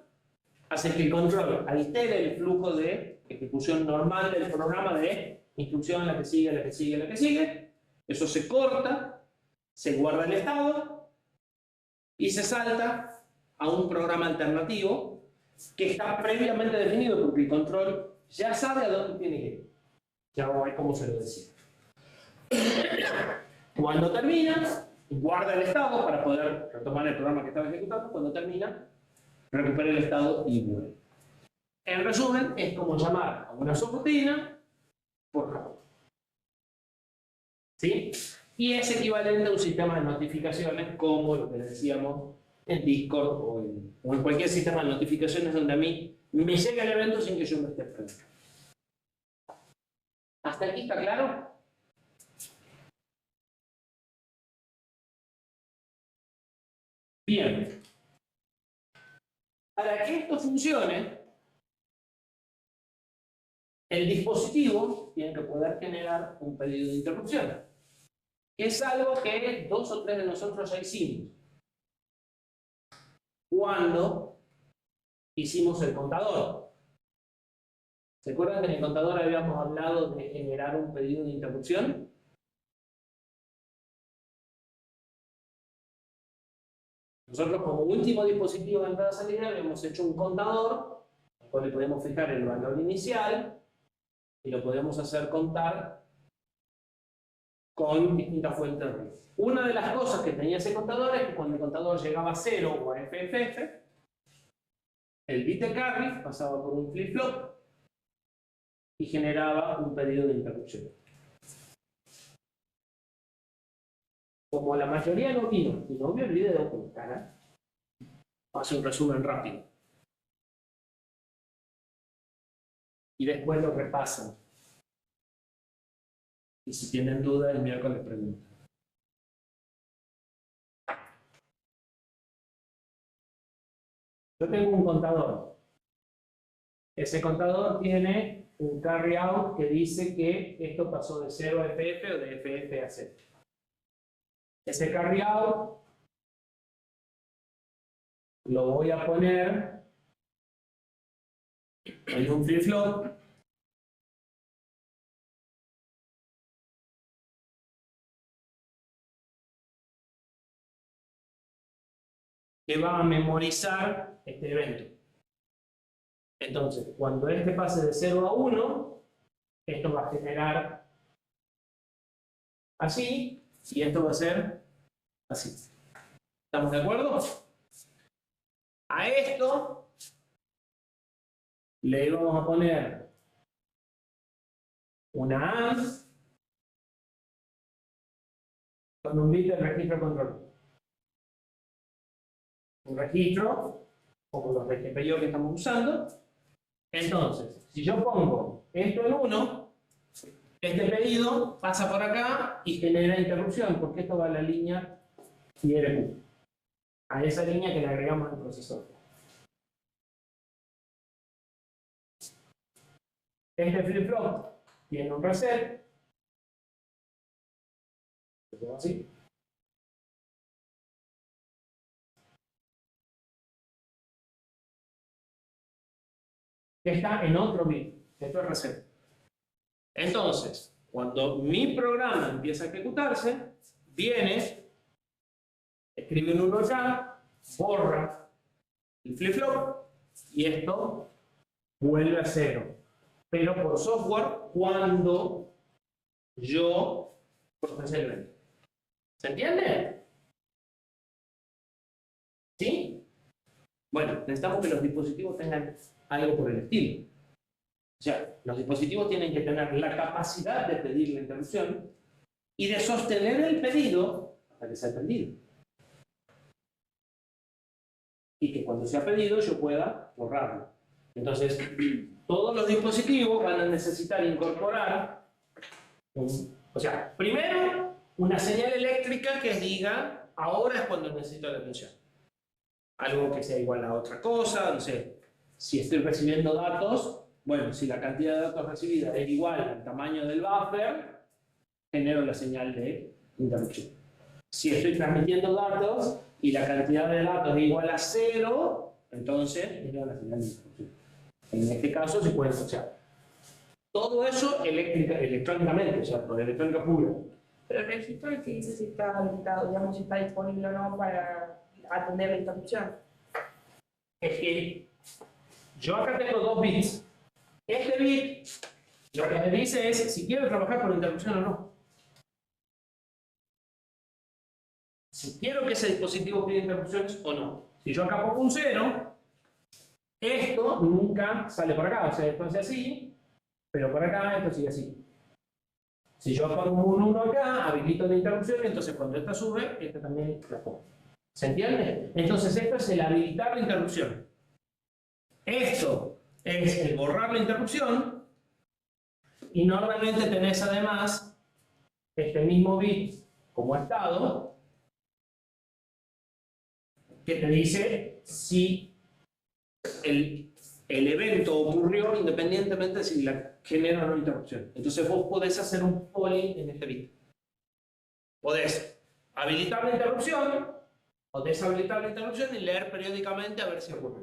hace que el control altere el flujo de ejecución normal del programa de instrucción, la que sigue, la que sigue, la que sigue. Eso se corta, se guarda el estado y se salta a un programa alternativo que está previamente definido porque el control ya sabe a dónde tiene que ir. Ya vamos a ver cómo se lo decía. Cuando termina, guarda el estado para poder retomar el programa que estaba ejecutando. Cuando termina, recupera el estado y vuelve. En resumen, es como llamar a una subrutina por Java. ¿Sí? Y es equivalente a un sistema de notificaciones como lo que decíamos en Discord o en cualquier sistema de notificaciones donde a mí me llega el evento sin que yo me esté preguntando. ¿Hasta aquí está claro? Bien. Para que esto funcione, el dispositivo tiene que poder generar un pedido de interrupción. Es algo que 2 o 3 de nosotros ya hicimos. Cuando hicimos el contador. ¿Se acuerdan que en el contador habíamos hablado de generar un pedido de interrupción? Nosotros como último dispositivo de entrada-salida habíamos hecho un contador, al cual le podemos fijar el valor inicial y lo podemos hacer contar con distintas fuentes de ruido. Una de las cosas que tenía ese contador es que cuando el contador llegaba a 0 o a FFF, el bit de carry pasaba por un flip-flop y generaba un pedido de interrupción. Como la mayoría no vino y no vio el video con cara, hace un resumen rápido. Y después lo repasan. Y si tienen duda, el miércoles preguntan. Yo tengo un contador. Ese contador tiene un carry out que dice que esto pasó de 0 a FF o de FF a 0. Ese carry out lo voy a poner en un flip-flop que va a memorizar este evento. Entonces, cuando este pase de 0 a 1, esto va a generar así, y esto va a ser así. ¿Estamos de acuerdo? A esto le vamos a poner una AND con un bit del registro de control. Un registro, como los de GPIO que estamos usando. Entonces, si yo pongo esto en 1, este pedido pasa por acá y genera interrupción, porque esto va a la línea IRQ, a esa línea que le agregamos al procesador. Este flip-flop tiene un reset, así. Que está en otro bit. Esto es reset. Entonces, cuando mi programa empieza a ejecutarse, viene, escribe un 1 acá, borra el flip-flop y esto vuelve a 0. Pero por software cuando yo procesé el evento. ¿Se entiende? ¿Sí? Bueno, necesitamos que los dispositivos tengan algo por el estilo. O sea, los dispositivos tienen que tener la capacidad de pedir la interrupción y de sostener el pedido hasta que sea atendido. Y que cuando sea pedido yo pueda borrarlo. Entonces, todos los dispositivos van a necesitar incorporar, o sea, primero, una señal eléctrica que diga, ahora es cuando necesito la atención. Algo que sea igual a otra cosa, no sé, si estoy recibiendo datos, bueno, si la cantidad de datos recibida es igual al tamaño del buffer, genero la señal de interrupción. Si estoy transmitiendo datos y la cantidad de datos es igual a 0, entonces genero la señal de interrupción. En este caso se puede asociar. Todo eso electrónicamente, o sea, por electrónica pura. Pero el registro es que dice si está habilitado, digamos, si está disponible o no para atender la interrupción. Es que yo acá tengo 2 bits. Este bit lo que me dice es si quiero trabajar por interrupción o no. Si quiero que ese dispositivo pida interrupciones o no. Si yo acá pongo un 0, esto nunca sale por acá. O sea, esto hace así, pero por acá esto sigue así. Si yo pongo un 1 acá, habilito la interrupción, entonces cuando esta sube, esta también la pongo. ¿Se entiende? Entonces esto es el habilitar la interrupción. Esto es el borrar la interrupción. Y normalmente tenés además este mismo bit como estado que te dice si el evento ocurrió independientemente de si la genera o no interrupción. Entonces vos podés hacer un polling en este bit. Podés habilitar la interrupción o deshabilitar la interrupción y leer periódicamente a ver si ocurre.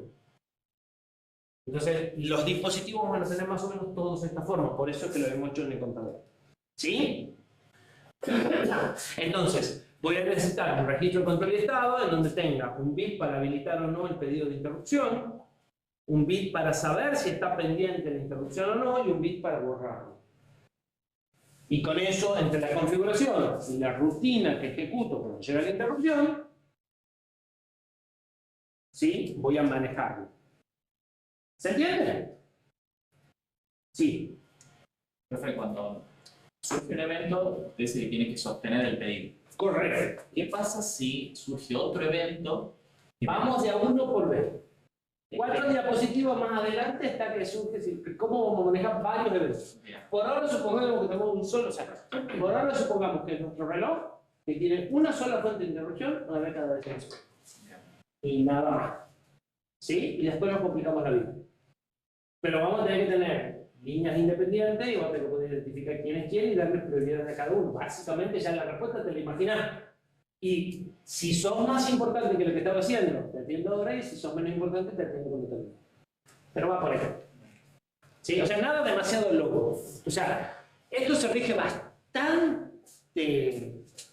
Entonces los dispositivos van a tener más o menos todos de esta forma, por eso es que lo hemos hecho en el contador. ¿Sí? Entonces, voy a necesitar un registro de control de estado en donde tenga un bit para habilitar o no el pedido de interrupción, un bit para saber si está pendiente la interrupción o no y un bit para borrarlo. Y con eso, entre la configuración y la rutina que ejecuto cuando llega la interrupción, ¿sí? Voy a manejarlo. ¿Se entiende? Sí. Profe, cuando surge un evento, dice que tiene que sostener el pedido. Correcto. ¿Qué pasa si surge otro evento? Vamos de a uno por vez. 4 diapositivas más adelante está que surge cómo manejar varios eventos. Por ahora supongamos que tenemos un solo saco. Por ahora supongamos que nuestro reloj, que tiene una sola fuente de interrupción, una vez cada descenso. Y nada más. ¿Sí? Y después nos complicamos la vida. Pero vamos a tener que tener líneas independientes y vamos a tener que poder identificar quién es quién y darle prioridades a cada uno. Básicamente ya la respuesta te la imaginas. Y si sos más importante que lo que estaba haciendo, te atiendo ahora, y si sos menos importante, te atiendo cuando termine. Pero va por ahí. ¿Sí? O sea, nada demasiado loco. O sea, esto se rige bastante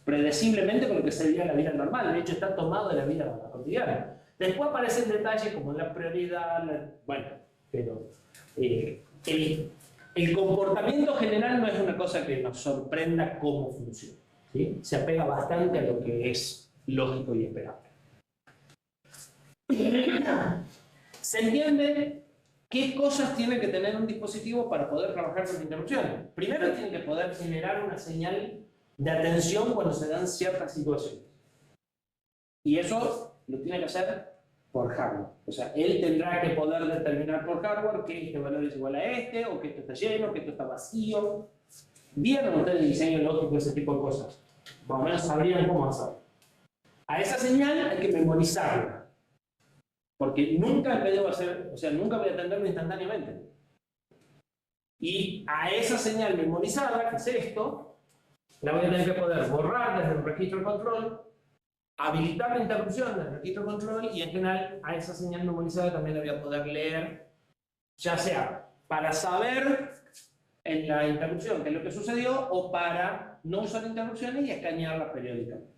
predeciblemente con lo que sería la vida normal. De hecho, está tomado de la vida cotidiana. Después aparecen detalles como la prioridad, bueno, pero el comportamiento general no es una cosa que nos sorprenda cómo funciona. ¿Sí? Se apega bastante a lo que es lógico y esperable. ¿Se entiende qué cosas tiene que tener un dispositivo para poder trabajar con interrupciones? Primero tiene que poder generar una señal de atención cuando se dan ciertas situaciones. Y eso lo tiene que hacer por hardware. O sea, él tendrá que poder determinar por hardware que este valor es igual a este, o que esto está lleno, que esto está vacío. ¿Vieron ustedes el diseño lógico, ese tipo de cosas? Más o menos sabrían cómo hacerlo. A esa señal hay que memorizarla. Porque nunca el pedido va a ser, o sea, nunca voy a atenderlo instantáneamente. Y a esa señal memorizada, que es esto, la voy a tener que poder borrar desde el registro de control, habilitar la interrupción del registro de control y en general a esa señal memorizada también la voy a poder leer, ya sea para saber en la interrupción qué es lo que sucedió o para no usar interrupciones y escanearlas periódicamente.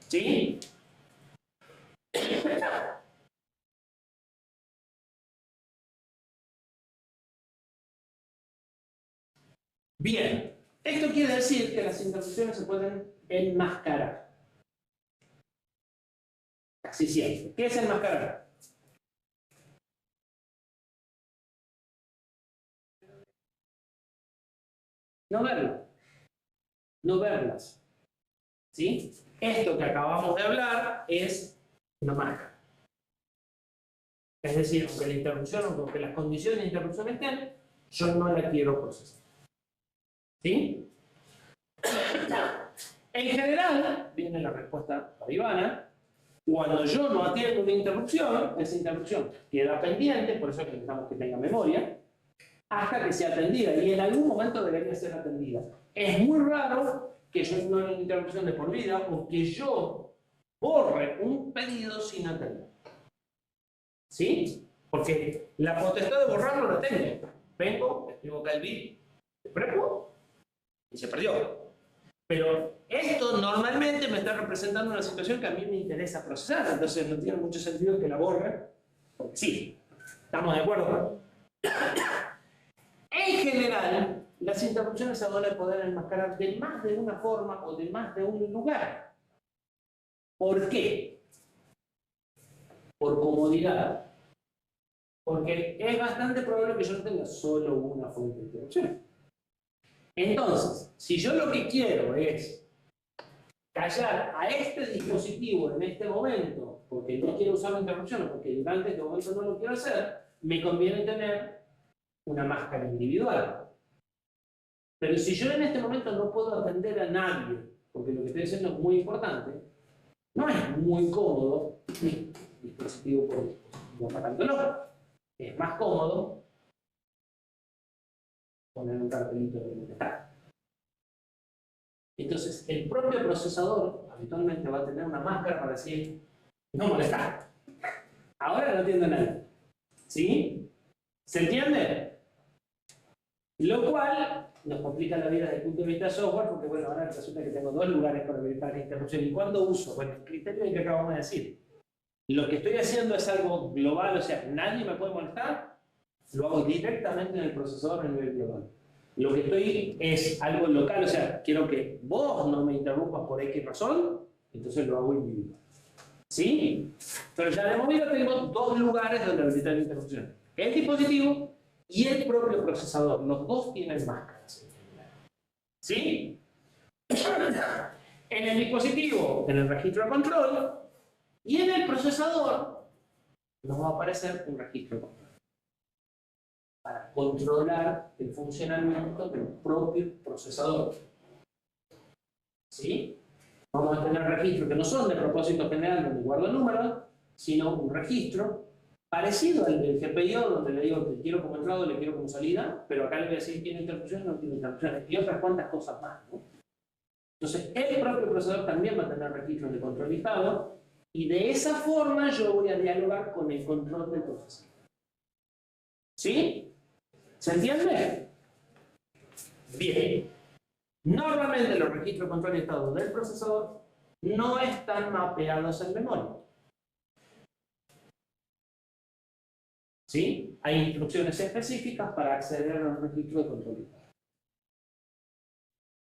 ¿Sí? Bien, esto quiere decir que las interrupciones se pueden enmascarar. Casi siempre. ¿Qué es enmascarar? no verlas. No verlas. ¿Sí? Esto que acabamos de hablar es una máscara. Es decir, aunque la interrupción, aunque las condiciones de interrupción estén, yo no la quiero procesar. ¿Sí? En general, viene la respuesta para Ivana, cuando yo no atiendo una interrupción, esa interrupción queda pendiente, por eso necesitamos que tenga memoria, hasta que sea atendida, y en algún momento debería ser atendida. Es muy raro que yo no haya una interrupción de por vida o que yo borre un pedido sin atender. ¿Sí? Porque la potestad de borrarlo la tengo. Vengo, escribo acá el bit, prepo y se perdió. Pero esto normalmente me está representando una situación que a mí me interesa procesar, entonces no tiene mucho sentido que la borre, porque sí, ¿estamos de acuerdo? En general, las interrupciones se van a poder enmascarar de más de una forma o de más de un lugar. ¿Por qué? Por comodidad. Porque es bastante probable que yo no tenga solo una fuente de interrupción. Entonces, si yo lo que quiero es callar a este dispositivo en este momento, porque no quiero usar la interrupción o porque durante este momento no lo quiero hacer, me conviene tener una máscara individual. Pero si yo en este momento no puedo atender a nadie, porque lo que estoy haciendo es muy importante, no es muy cómodo, dispositivo por dispositivo apagándolo. Es más cómodo poner un cartelito de molestar. Entonces, el propio procesador habitualmente va a tener una máscara para decir no molestar. Ahora no atiendo a nadie. ¿Sí? ¿Se entiende? Lo cual nos complica la vida desde el punto de vista de software, porque bueno, ahora resulta que tengo dos lugares para verificar la interrupción. ¿Y cuándo uso? Bueno, el criterio que acabamos de decir. Lo que estoy haciendo es algo global, o sea, nadie me puede molestar, lo hago directamente en el procesador a nivel global. Lo que estoy es algo local, o sea, quiero que vos no me interrumpas por X razón, entonces lo hago individual. ¿Sí? Pero ya de momento tengo dos lugares donde habilitar la interrupción. El dispositivo y el propio procesador. Los dos tienen máscaras. ¿Sí? En el dispositivo, en el registro de control, y en el procesador nos va a aparecer un registro de control para controlar el funcionamiento del propio procesador. ¿Sí? Vamos a tener registros que no son de propósito general donde guardo números, sino un registro parecido al del GPIO, donde le digo que quiero como entrada, le quiero como salida, pero acá le voy a decir tiene interrupciones, no tiene interrupciones, y otras cuantas cosas más, ¿no? Entonces, el propio procesador también va a tener registros de control listado, y de esa forma yo voy a dialogar con el control del procesador. ¿Sí? ¿Se entiende? Bien. Normalmente los registros de control y estado del procesador no están mapeados en memoria. ¿Sí? Hay instrucciones específicas para acceder a los registros de control y estado.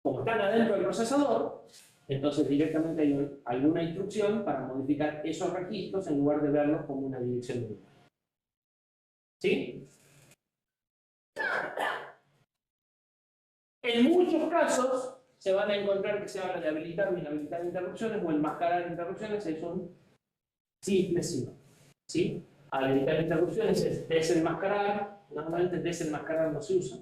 Como están adentro del procesador, entonces directamente hay alguna instrucción para modificar esos registros en lugar de verlos como una dirección de memoria. ¿Sí? En muchos casos se van a encontrar que se habla de habilitar o inhabilitar interrupciones o enmascarar interrupciones, es un simple sí. ¿Sí? Habilitar interrupciones es desenmascarar, normalmente desenmascarar no se usa,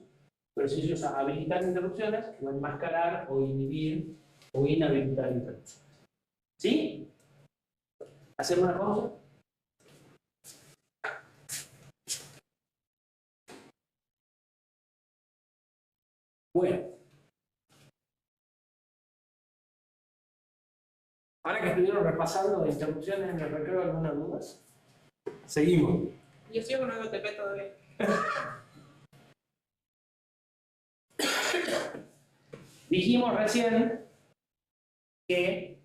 pero sí se usa habilitar interrupciones o enmascarar o inhibir o inhabilitar interrupciones. ¿Sí? ¿Hacemos una pausa? Bueno. Ahora que estuvieron repasando interrupciones en el recreo, ¿algunas dudas? Seguimos. Yo sigo con el OTP todavía. Dijimos recién que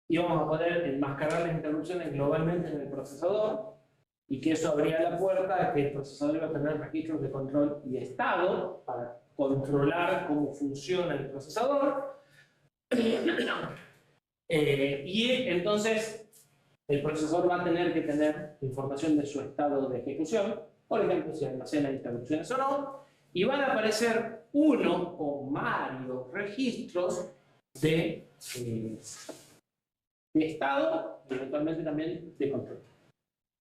íbamos a poder enmascarar las interrupciones globalmente en el procesador y que eso abría la puerta a que el procesador iba a tener registros de control y estado para controlar cómo funciona el procesador. Y entonces el procesador va a tener que tener información de su estado de ejecución, por ejemplo, si almacena interrupciones o no, y van a aparecer uno o varios registros de estado y eventualmente también de control.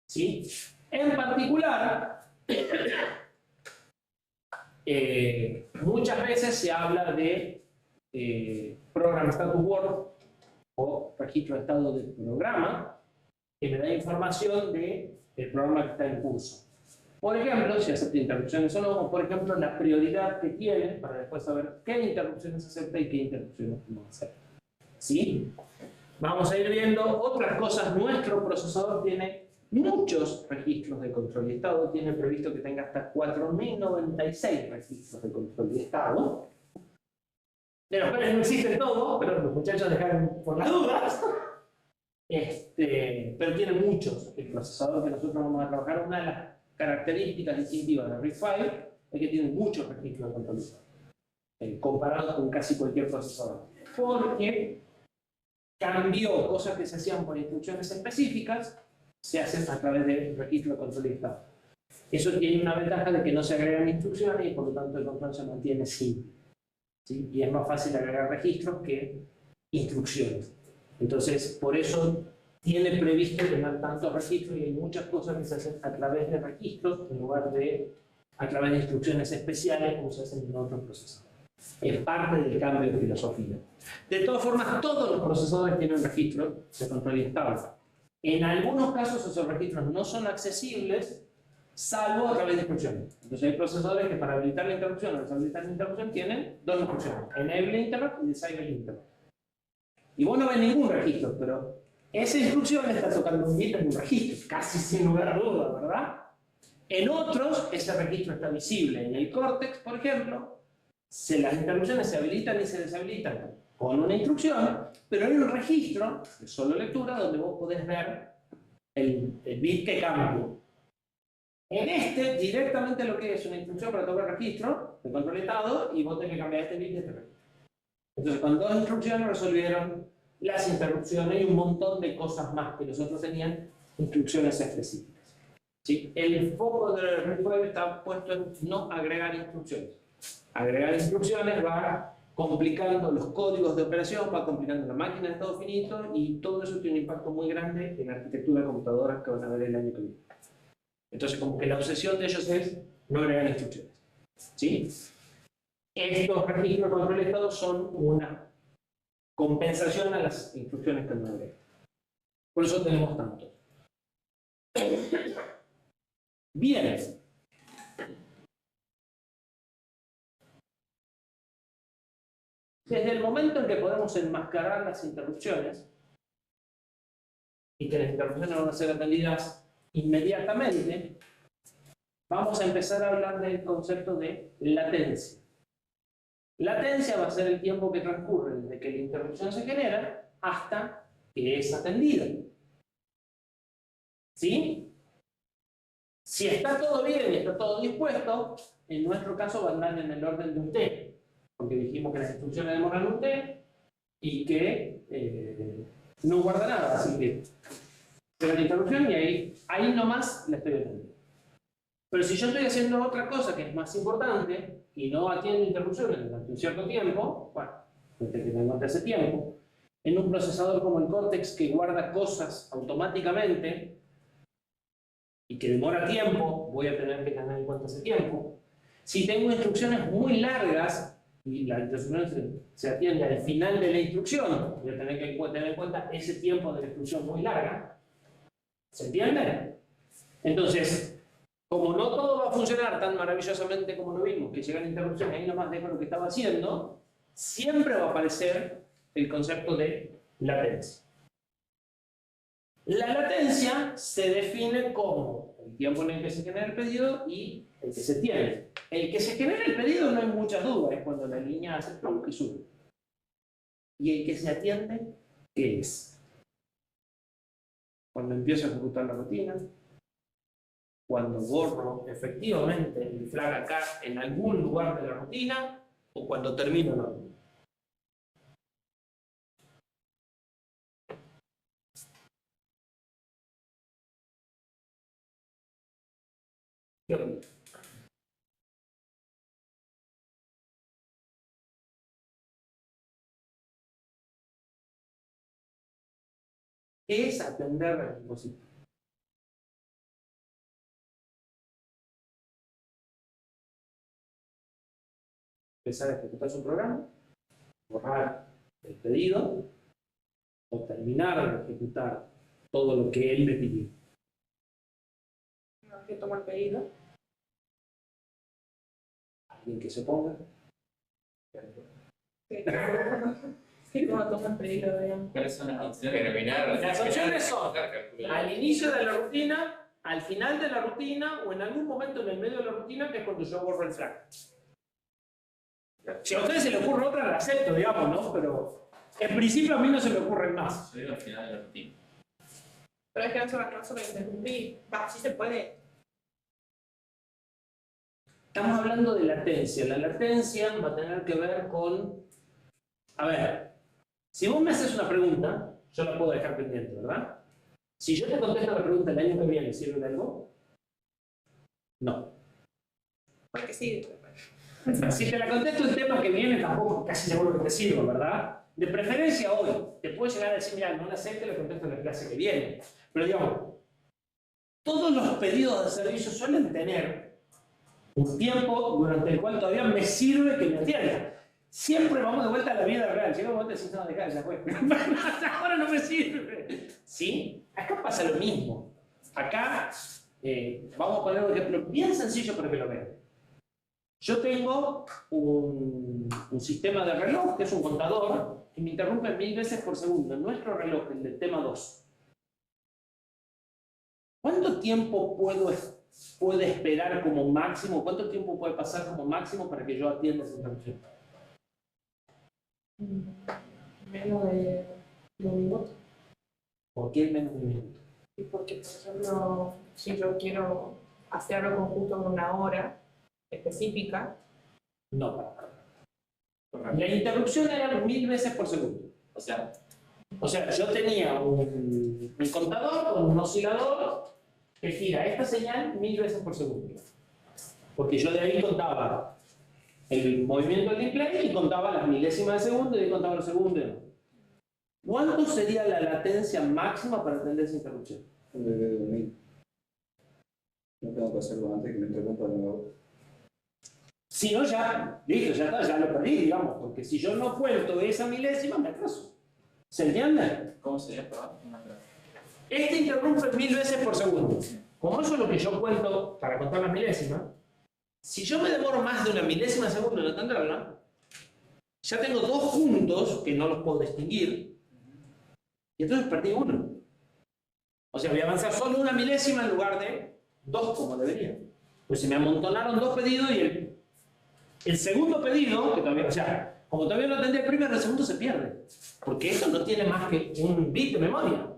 ¿Sí? En particular, muchas veces se habla de Program Status Word o registro de estado del programa, que me da información del programa que está en curso. Por ejemplo, si acepta interrupciones o no, o por ejemplo, la prioridad que tiene para después saber qué interrupciones acepta y qué interrupciones no acepta. ¿Sí? Vamos a ir viendo otras cosas. Nuestro procesador tiene muchos registros de control y estado. Tiene previsto que tenga hasta 4096 registros de control y estado. De los cuales no existen todos, pero los muchachos dejaron por las dudas. Pero tiene muchos. El procesador que nosotros vamos a trabajar, una de las características distintivas de RISC-V es que tiene muchos registros de control y estado, comparados con casi cualquier procesador. Porque cambió cosas que se hacían por instrucciones específicas, se hacen a través de registro de control y estado. Eso tiene una ventaja de que no se agregan instrucciones y por lo tanto el control se mantiene simple. ¿Sí? Y es más fácil agregar registros que instrucciones. Entonces, por eso tiene previsto tener tantos registros y hay muchas cosas que se hacen a través de registros en lugar de a través de instrucciones especiales como se hacen en otros procesadores. Es parte del cambio de filosofía. De todas formas, todos los procesadores tienen registros de control y estado. En algunos casos esos registros no son accesibles, salvo a través de instrucciones. Entonces hay procesadores que para habilitar la interrupción o deshabilitar la interrupción tienen dos instrucciones: enable interrupt y disable interrupt. Y vos no ves ningún registro, pero esa instrucción está tocando un bit en un registro, casi sin lugar a duda, ¿verdad? En otros, ese registro está visible. En el Cortex, por ejemplo, las interrupciones se habilitan y se deshabilitan con una instrucción, pero hay un registro de solo lectura donde vos podés ver el bit que cambia. En este, directamente lo que es una instrucción para tocar registro de control estado y vos tenés que cambiar este bit de este registro. Entonces, con dos instrucciones resolvieron las interrupciones y un montón de cosas más que los otros tenían instrucciones específicas. ¿Sí? El foco del RISC-V está puesto en no agregar instrucciones. Agregar instrucciones va complicando los códigos de operación, va complicando la máquina de estado finito y todo eso tiene un impacto muy grande en la arquitectura de computadoras que van a ver el año que viene. Entonces, como que la obsesión de ellos es no agregar instrucciones. ¿Sí? Estos registros de control de estado son una compensación a las instrucciones que no agregan. Por eso tenemos tantos. Bien. Desde el momento en que podemos enmascarar las interrupciones y que las interrupciones van a ser atendidas inmediatamente, vamos a empezar a hablar del concepto de latencia. Latencia va a ser el tiempo que transcurre desde que la interrupción se genera hasta que es atendida. ¿Sí? Si está todo bien y está todo dispuesto, en nuestro caso va a andar en el orden de un T, porque dijimos que las instrucciones demoran un T y que no guarda nada, así que se la interrupción y ahí nomás la estoy atendiendo. Pero si yo estoy haciendo otra cosa que es más importante y no atiendo interrupciones durante un cierto tiempo, bueno, desde que tengo ese tiempo, en un procesador como el Cortex que guarda cosas automáticamente y que demora tiempo, voy a tener que tener en cuenta ese tiempo. Si tengo instrucciones muy largas y la instrucción se atiende al final de la instrucción, voy a tener que tener en cuenta ese tiempo de la instrucción muy larga. ¿Se entiende? Entonces, como no todo va a funcionar tan maravillosamente como lo vimos, que llegan interrupciones y ahí nomás dejo lo que estaba haciendo, siempre va a aparecer el concepto de latencia. La latencia se define como el tiempo en el que se genera el pedido y el que se tiene. El que se genera el pedido no hay muchas dudas, es cuando la línea hace plonk y sube. Y el que se atiende, ¿qué es? Cuando empiezo a ejecutar la rutina, cuando borro efectivamente el flag acá en algún lugar de la rutina o cuando termino la rutina. ¿Qué onda? ¿Qué es atender al dispositivo? Empezar a ejecutar su programa, borrar el pedido o terminar de ejecutar todo lo que él me pidió. Una vez que toma el pedido. Alguien que se ponga. Sí, sí, como toma el pedido, digamos. ¿Cuáles son las opciones? Terminar. Las opciones son calcular. al inicio de la rutina, al final de la rutina o en algún momento en el medio de la rutina, que es cuando yo borro el flag. Si a ustedes se les ocurre otra, la acepto, digamos, ¿no? Pero en principio a mí no se me ocurren más. Yo digo al final de la rutina. Pero es que no se lo interrumpí. Va, sí se puede. Estamos hablando de latencia. La latencia va a tener que ver con... A ver, si vos me haces una pregunta, yo la puedo dejar pendiente, ¿verdad? Si yo te contesto la pregunta el año que viene, ¿sirve de algo? No. Porque sí. Si te la contesto el tema que viene, tampoco casi seguro que te sirva, ¿verdad? De preferencia hoy. Te puedo llegar a decir, mira, no la sé, te la contesto en la clase que viene. Pero digamos, todos los pedidos de servicio suelen tener un tiempo durante el cual todavía me sirve que me atienda. Siempre vamos de vuelta a la vida real. Llega un momento y decís, no, dejá, ya fue. Hasta ahora no me sirve. ¿Sí? Acá pasa lo mismo. Acá, vamos a poner un ejemplo bien sencillo para que lo vean. Yo tengo un sistema de reloj, que es un contador, que me interrumpe 1000 veces por segundo. Nuestro reloj, el del tema 2. ¿Cuánto tiempo puede esperar como máximo? ¿Cuánto tiempo puede pasar como máximo para que yo atienda esa interrupción? Menos de un minuto. ¿Por qué menos de un minuto? Y porque, por ejemplo, si yo quiero hacer algo justo en una hora específica, No, para. La interrupción era 1000 veces por segundo. O sea, yo tenía un contador con un oscilador que gira esta señal 1000 veces por segundo. Porque yo de ahí contaba el movimiento del display y contaba las milésimas de segundo y ahí contaba los segundos. ¿Cuánto sería la latencia máxima para atender esa interrupción? De 2000. No tengo que hacerlo antes que me interrumpa de nuevo. Si no, ya, listo, ya está, ya lo perdí, digamos, porque si yo no cuento esa milésima, me atraso. ¿Se entiende? ¿cómo sería probar? Este interrumpe 1000 veces por segundo. Como eso es lo que yo cuento para contar las milésimas, si yo me demoro más de una milésima de segundo en atenderla, ya tengo dos juntos que no los puedo distinguir, y entonces perdí uno. O sea, voy a avanzar solo una milésima en lugar de dos como debería. Pues se me amontonaron dos pedidos y el segundo pedido, que todavía, o sea, como todavía no atendí el primero, el segundo se pierde. Porque esto no tiene más que un bit de memoria.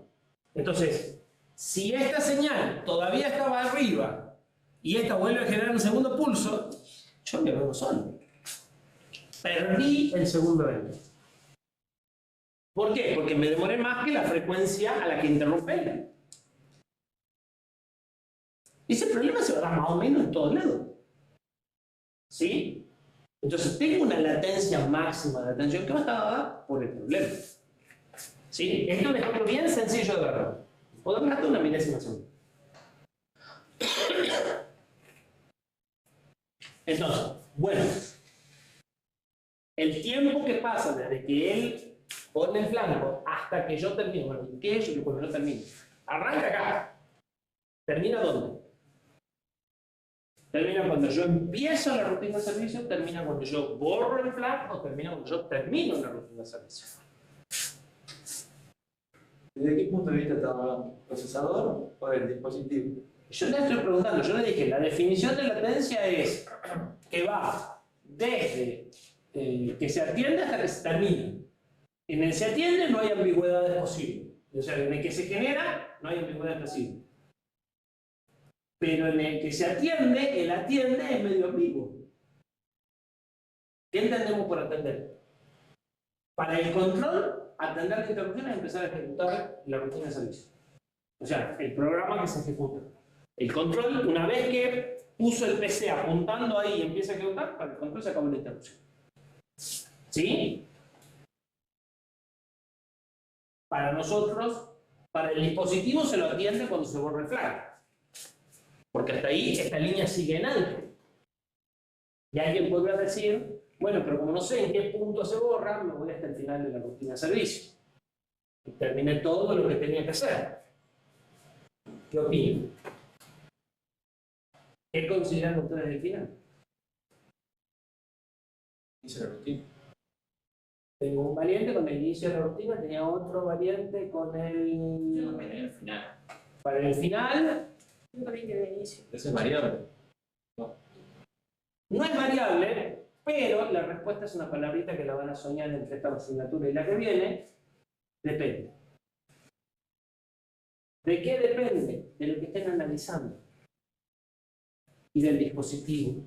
Entonces, si esta señal todavía estaba arriba y esta vuelve a generar un segundo pulso, yo me veo solo. Perdí el segundo evento. ¿Por qué? Porque me demoré más que la frecuencia a la que interrumpe él. Ese problema se va a dar más o menos en todos lados. ¿Sí? Entonces tengo una latencia máxima de atención que va a estar dada por el problema. ¿Sí? Este es un ejemplo bien sencillo de verdad. Podemos hasta una milésima de segundo. Entonces, bueno, el tiempo que pasa desde que él pone el flanco hasta que yo termino, bueno, ¿qué es yo cuando yo termino? Arranca acá. ¿Termina dónde? Termina cuando yo empiezo la rutina de servicio, termina cuando yo borro el flag o termina cuando yo termino la rutina de servicio. ¿Desde qué punto de vista estamos hablando? ¿Procesador o del dispositivo? Yo le estoy preguntando, yo le dije, la definición de latencia es que va desde que se atiende hasta que se termina. En el se atiende no hay ambigüedades posibles. O sea, en el que se genera no hay ambigüedades posibles. Pero en el que se atiende, el atiende es medio ambiguo. ¿Qué entendemos por atender? Para el control, atender la interrupción es empezar a ejecutar la rutina de servicio. O sea, el programa que se ejecuta. El control, una vez que puso el PC apuntando ahí y empieza a ejecutar, para el control se acabó la interrupción. ¿Sí? Para nosotros, Para el dispositivo se lo atiende cuando se borra el flag. Porque hasta ahí esta línea sigue en alto. Y alguien podrá decir, bueno, pero como no sé en qué punto se borra, me voy hasta el final de la rutina de servicio. Y terminé todo lo que tenía que hacer. ¿Qué opinan? ¿Qué consideran ustedes el final? Dice la rutina. Tengo un variante con el inicio de la rutina, tenía otro variante con Yo el... al final. Para el final, Yo también quería inicio. Ese es variable. no es variable, pero la respuesta es una palabrita que la van a soñar entre esta asignatura y la que viene. Depende. ¿De qué depende? De lo que estén analizando. Y del dispositivo.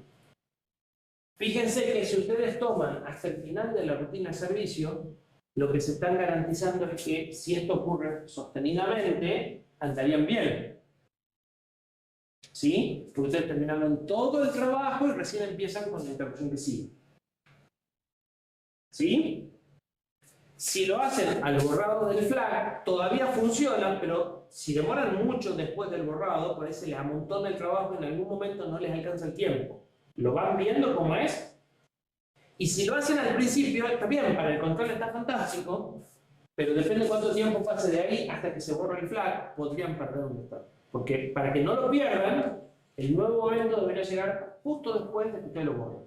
Fíjense que si ustedes toman hasta el final de la rutina de servicio, lo que se están garantizando es que si esto ocurre sostenidamente, andarían bien. ¿Sí? Porque ustedes terminaron todo el trabajo y recién empiezan con la interrupción que sigue. ¿Sí? Si lo hacen al borrado del flag, todavía funciona, pero si demoran mucho después del borrado, por ahí se les amontona el trabajo y en algún momento no les alcanza el tiempo. ¿Lo van viendo cómo es? Y si lo hacen al principio, está bien, para el control está fantástico, pero depende cuánto tiempo pase de ahí hasta que se borre el flag, podrían perder donde está. Porque para que no lo pierdan, el nuevo evento debería llegar justo después de que ustedes lo borren.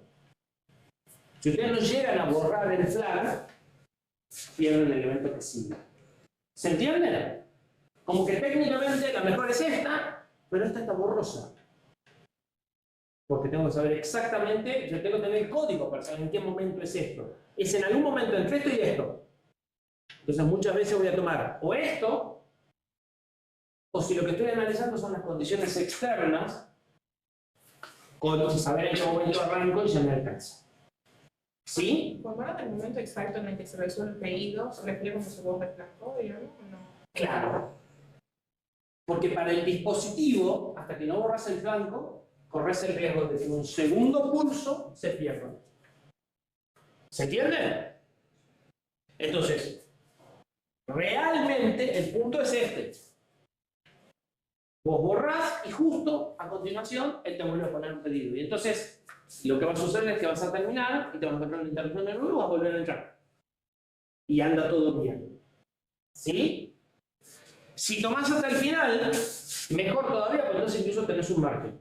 Si ustedes no llegan a borrar el flag, pierden el evento que sigue. ¿Se entiende? Como que técnicamente la mejor es esta, pero esta está borrosa. Porque tengo que saber exactamente, yo tengo que tener el código para saber en qué momento es esto. Es en algún momento entre esto y esto. Entonces muchas veces voy a tomar o esto, o si lo que estoy analizando son las condiciones externas, con saber en qué momento arranco y ya me alcanza. ¿Sí? Formar el momento exacto en el que se resuelve el pedido, se refiere cuando se borra el flanco, digamos, o no. Claro. Porque para el dispositivo, hasta que no borras el flanco, corres el riesgo de que un segundo pulso se pierda. ¿Se entiende? Entonces, realmente el punto es este. Vos borrás y justo a continuación él te vuelve a poner un pedido. Y entonces, lo que va a suceder es que vas a terminar y te vas a encontrar una interrupción de nuevo y vas a volver a entrar. Y anda todo bien. ¿Sí? Si tomás hasta el final, mejor todavía, porque entonces incluso tenés un margen.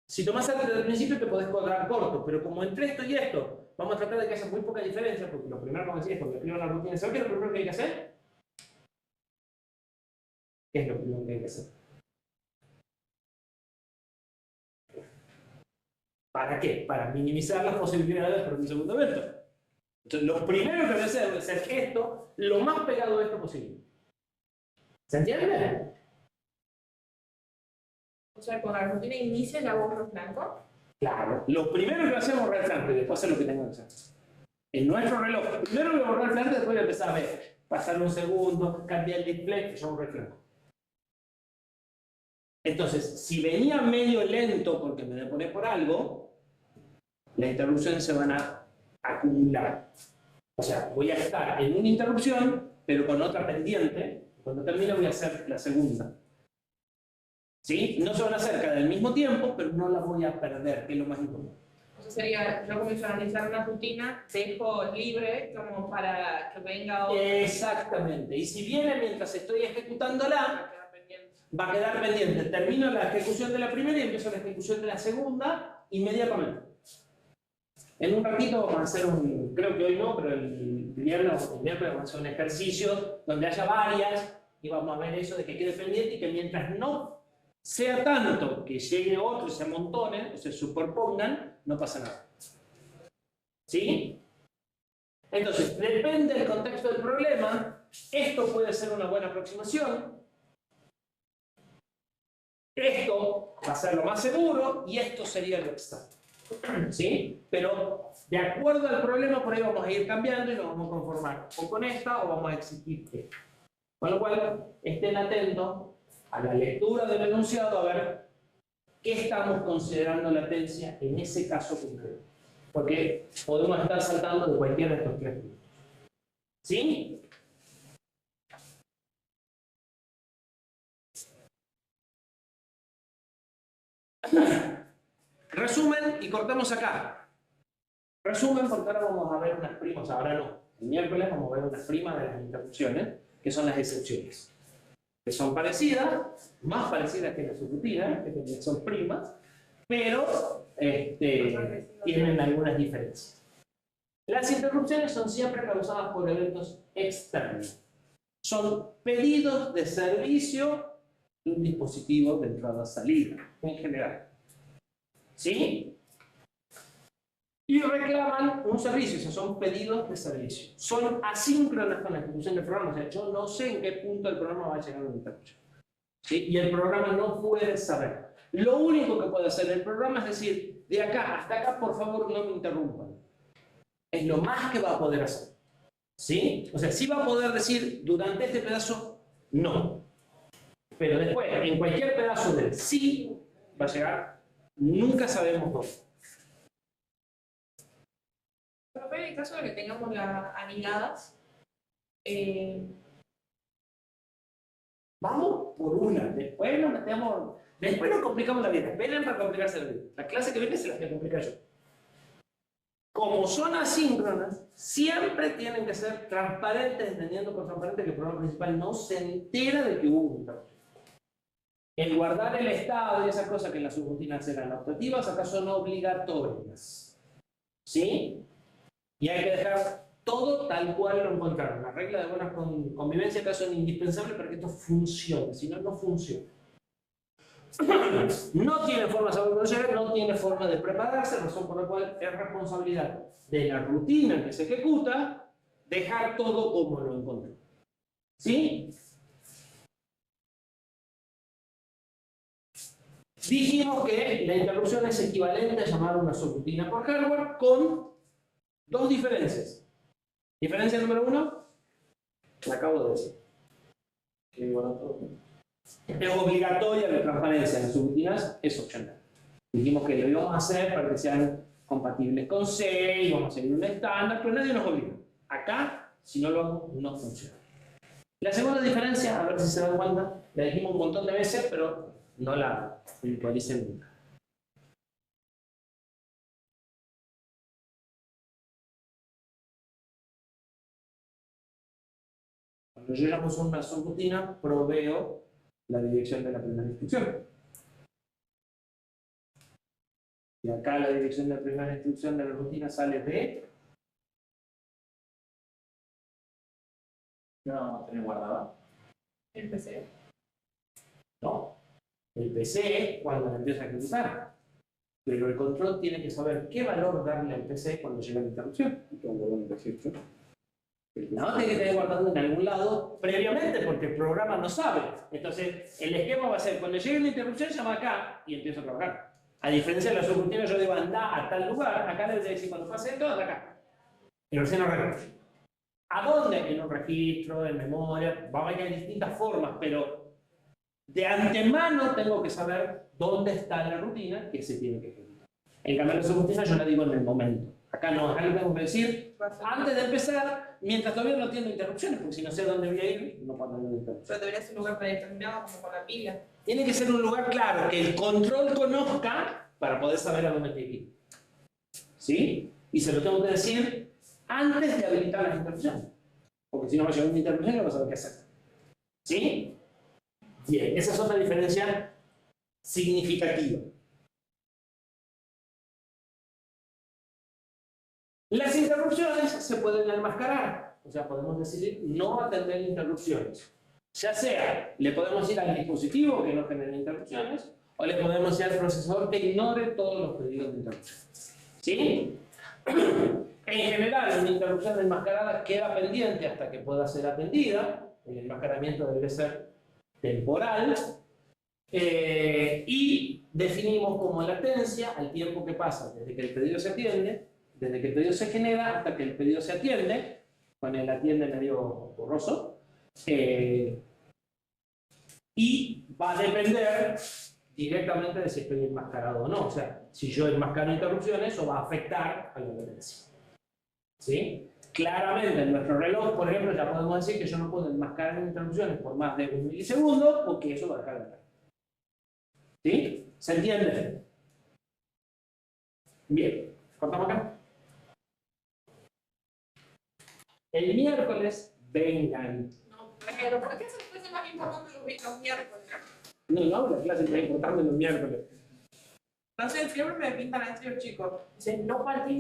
Si tomás hasta el principio te podés quedar corto, pero como entre esto y esto, vamos a tratar de que haya muy poca diferencia, porque lo primero que decís es porque escribo una rutina. ¿Sabes qué es lo primero que hay que hacer? ¿Qué es lo primero que hay que hacer? ¿Para qué? Para minimizar las posibilidades para un segundo evento. Entonces, lo primero que voy a hacer es hacer esto lo más pegado a esto posible. ¿Se entiende? O sea, con la rutina inicia ya borro el flanco. Claro. Lo primero que voy a hacer es borrar el flanco y después hacer lo que tengo que hacer. En nuestro reloj, primero voy a borrar el flanco y después voy a empezar a ver. Pasar un segundo, cambiar el display, ya borré el flanco. Entonces, si venía medio lento porque me demoré por algo, las interrupciones se van a acumular. O sea, voy a estar en una interrupción, pero con otra pendiente. Cuando termine voy a hacer la segunda. ¿Sí? No se van a hacer cada al mismo tiempo, pero no las voy a perder, que es lo más importante. O sea, sería, yo comienzo a analizar una rutina, dejo libre como para que venga otra. Exactamente. Y si viene mientras estoy ejecutándola, va a quedar pendiente. Termino la ejecución de la primera y empiezo la ejecución de la segunda inmediatamente. En un ratito vamos a hacer un, creo que hoy no, pero el viernes vamos a hacer un ejercicio donde haya varias y vamos a ver eso de que quede pendiente y que mientras no sea tanto que llegue otro y se amontonen o se superpongan, no pasa nada. ¿Sí? Entonces, depende del contexto del problema, esto puede ser una buena aproximación. Esto va a ser lo más seguro y esto sería lo exacto. ¿Sí? Pero de acuerdo al problema, por ahí vamos a ir cambiando y nos vamos a conformar o con esta o vamos a exigir esta. Con lo cual, estén atentos a la lectura del enunciado a ver qué estamos considerando latencia en ese caso concreto. Porque podemos estar saltando de cualquiera de estos tres puntos. ¿Sí? Resumen y cortamos acá. Resumen porque ahora vamos a ver unas primas, ahora no. El miércoles vamos a ver unas primas de las interrupciones, que son las excepciones. Que son parecidas, más parecidas que la subrutina, que también son primas, pero tienen algunas diferencias. Las interrupciones son siempre causadas por eventos externos. Son pedidos de servicio de un dispositivo de entrada-salida, en general. ¿Sí? Y reclaman un servicio, o sea, son pedidos de servicio. Son asíncronas con la ejecución del programa, o sea, yo no sé en qué punto el programa va a llegar a una interrupción. ¿Sí? Y el programa no puede saber. Lo único que puede hacer el programa es decir, de acá hasta acá, por favor, no me interrumpan. Es lo más que va a poder hacer. ¿Sí? O sea, sí va a poder decir, durante este pedazo, no. Pero después, en cualquier pedazo del sí, va a llegar, nunca sabemos dónde. Profe, en el caso de que tengamos las anidadas, Vamos por una, después nos metemos, después nos complicamos la vida. Esperen para complicarse la vida. La clase que viene se las voy a complicar yo. Como son asíncronas, siempre tienen que ser transparentes, entendiendo por transparente que el programa principal no se entera de que hubo un interrupción. El guardar el estado y esas cosas que en las subrutinas eran optativas, acá son obligatorias. ¿Sí? Y hay que dejar todo tal cual lo encontraron. Las reglas de buena convivencia acá son indispensables para que esto funcione, si no, no funciona. No tiene forma de saber cómo llegar, no tiene forma de prepararse, razón por la cual es responsabilidad de la rutina que se ejecuta dejar todo como lo encontró. ¿Sí? Dijimos que la interrupción es equivalente a llamar una subrutina por hardware con dos diferencias. Diferencia número uno, la acabo de decir. Es obligatoria la transparencia en las subrutinas, es opcional. Dijimos que lo íbamos a hacer para que sean compatibles con C, y vamos a seguir un estándar, pero nadie nos obliga. Acá, si no lo hago, no funciona. La segunda diferencia, a ver si se dan cuenta, la dijimos un montón de veces, pero no la virtualicen nunca. Cuando yo llamo a una subrutina, proveo la dirección de la primera instrucción. Y acá la dirección de la primera instrucción de la rutina sale de... No, tenés guardada. el PC. No. El PC cuando la empieza a ejecutar. Pero el control tiene que saber qué valor darle al PC cuando llega la interrupción. No, tiene que tener guardado en algún lado previamente, porque el programa no sabe. Entonces, el esquema va a ser, cuando llegue la interrupción, llama acá y empiezo a trabajar. A diferencia de la subrutina, yo debo andar a tal lugar, acá le voy a decir, cuando pase esto, anda acá. Y recién lo arreglo. ¿A dónde? En un registro, en memoria, va a haber distintas formas, pero de antemano tengo que saber dónde está la rutina que se tiene que ejecutar. En cambio, la subrutina yo la digo en el momento. Acá no, acá lo tengo que decir antes de empezar, mientras todavía no atiendo interrupciones, porque si no sé dónde voy a ir, no puedo atender interrupciones. Pero debería ser un lugar predeterminado, como con la pila. Tiene que ser un lugar claro, que el control conozca para poder saber a dónde tiene que ir. ¿Sí? Y se lo tengo que decir antes de habilitar las interrupciones. Porque si no va a llegar una interrupción y no va a saber qué hacer. ¿Sí? Bien, esa es otra diferencia significativa. Las interrupciones se pueden enmascarar, o sea, podemos decidir no atender interrupciones. Ya sea, le podemos ir al dispositivo que no genere interrupciones, o le podemos ir al procesador que ignore todos los pedidos de interrupción. ¿Sí? En general, una interrupción enmascarada queda pendiente hasta que pueda ser atendida. El enmascaramiento debe ser temporal. Y definimos como latencia al tiempo que pasa desde que el pedido se atiende, desde que el pedido se genera hasta que el pedido se atiende, con el atiende medio borroso, y va a depender directamente de si estoy enmascarado o no. O sea, si yo enmascaro interrupciones, eso va a afectar a la latencia. ¿Sí? Claramente en nuestro reloj, por ejemplo, ya podemos decir que yo no puedo enmascarar interrupciones por más de 1 milisegundo, porque eso va a dejar de andar. ¿Sí? ¿Se entiende? Bien, cortamos acá. El miércoles vengan. No, pero ¿por qué se fuese más importante los miércoles? No, la clase es más importante los miércoles. No sé, siempre me pintan así los chicos. Dicen, no partí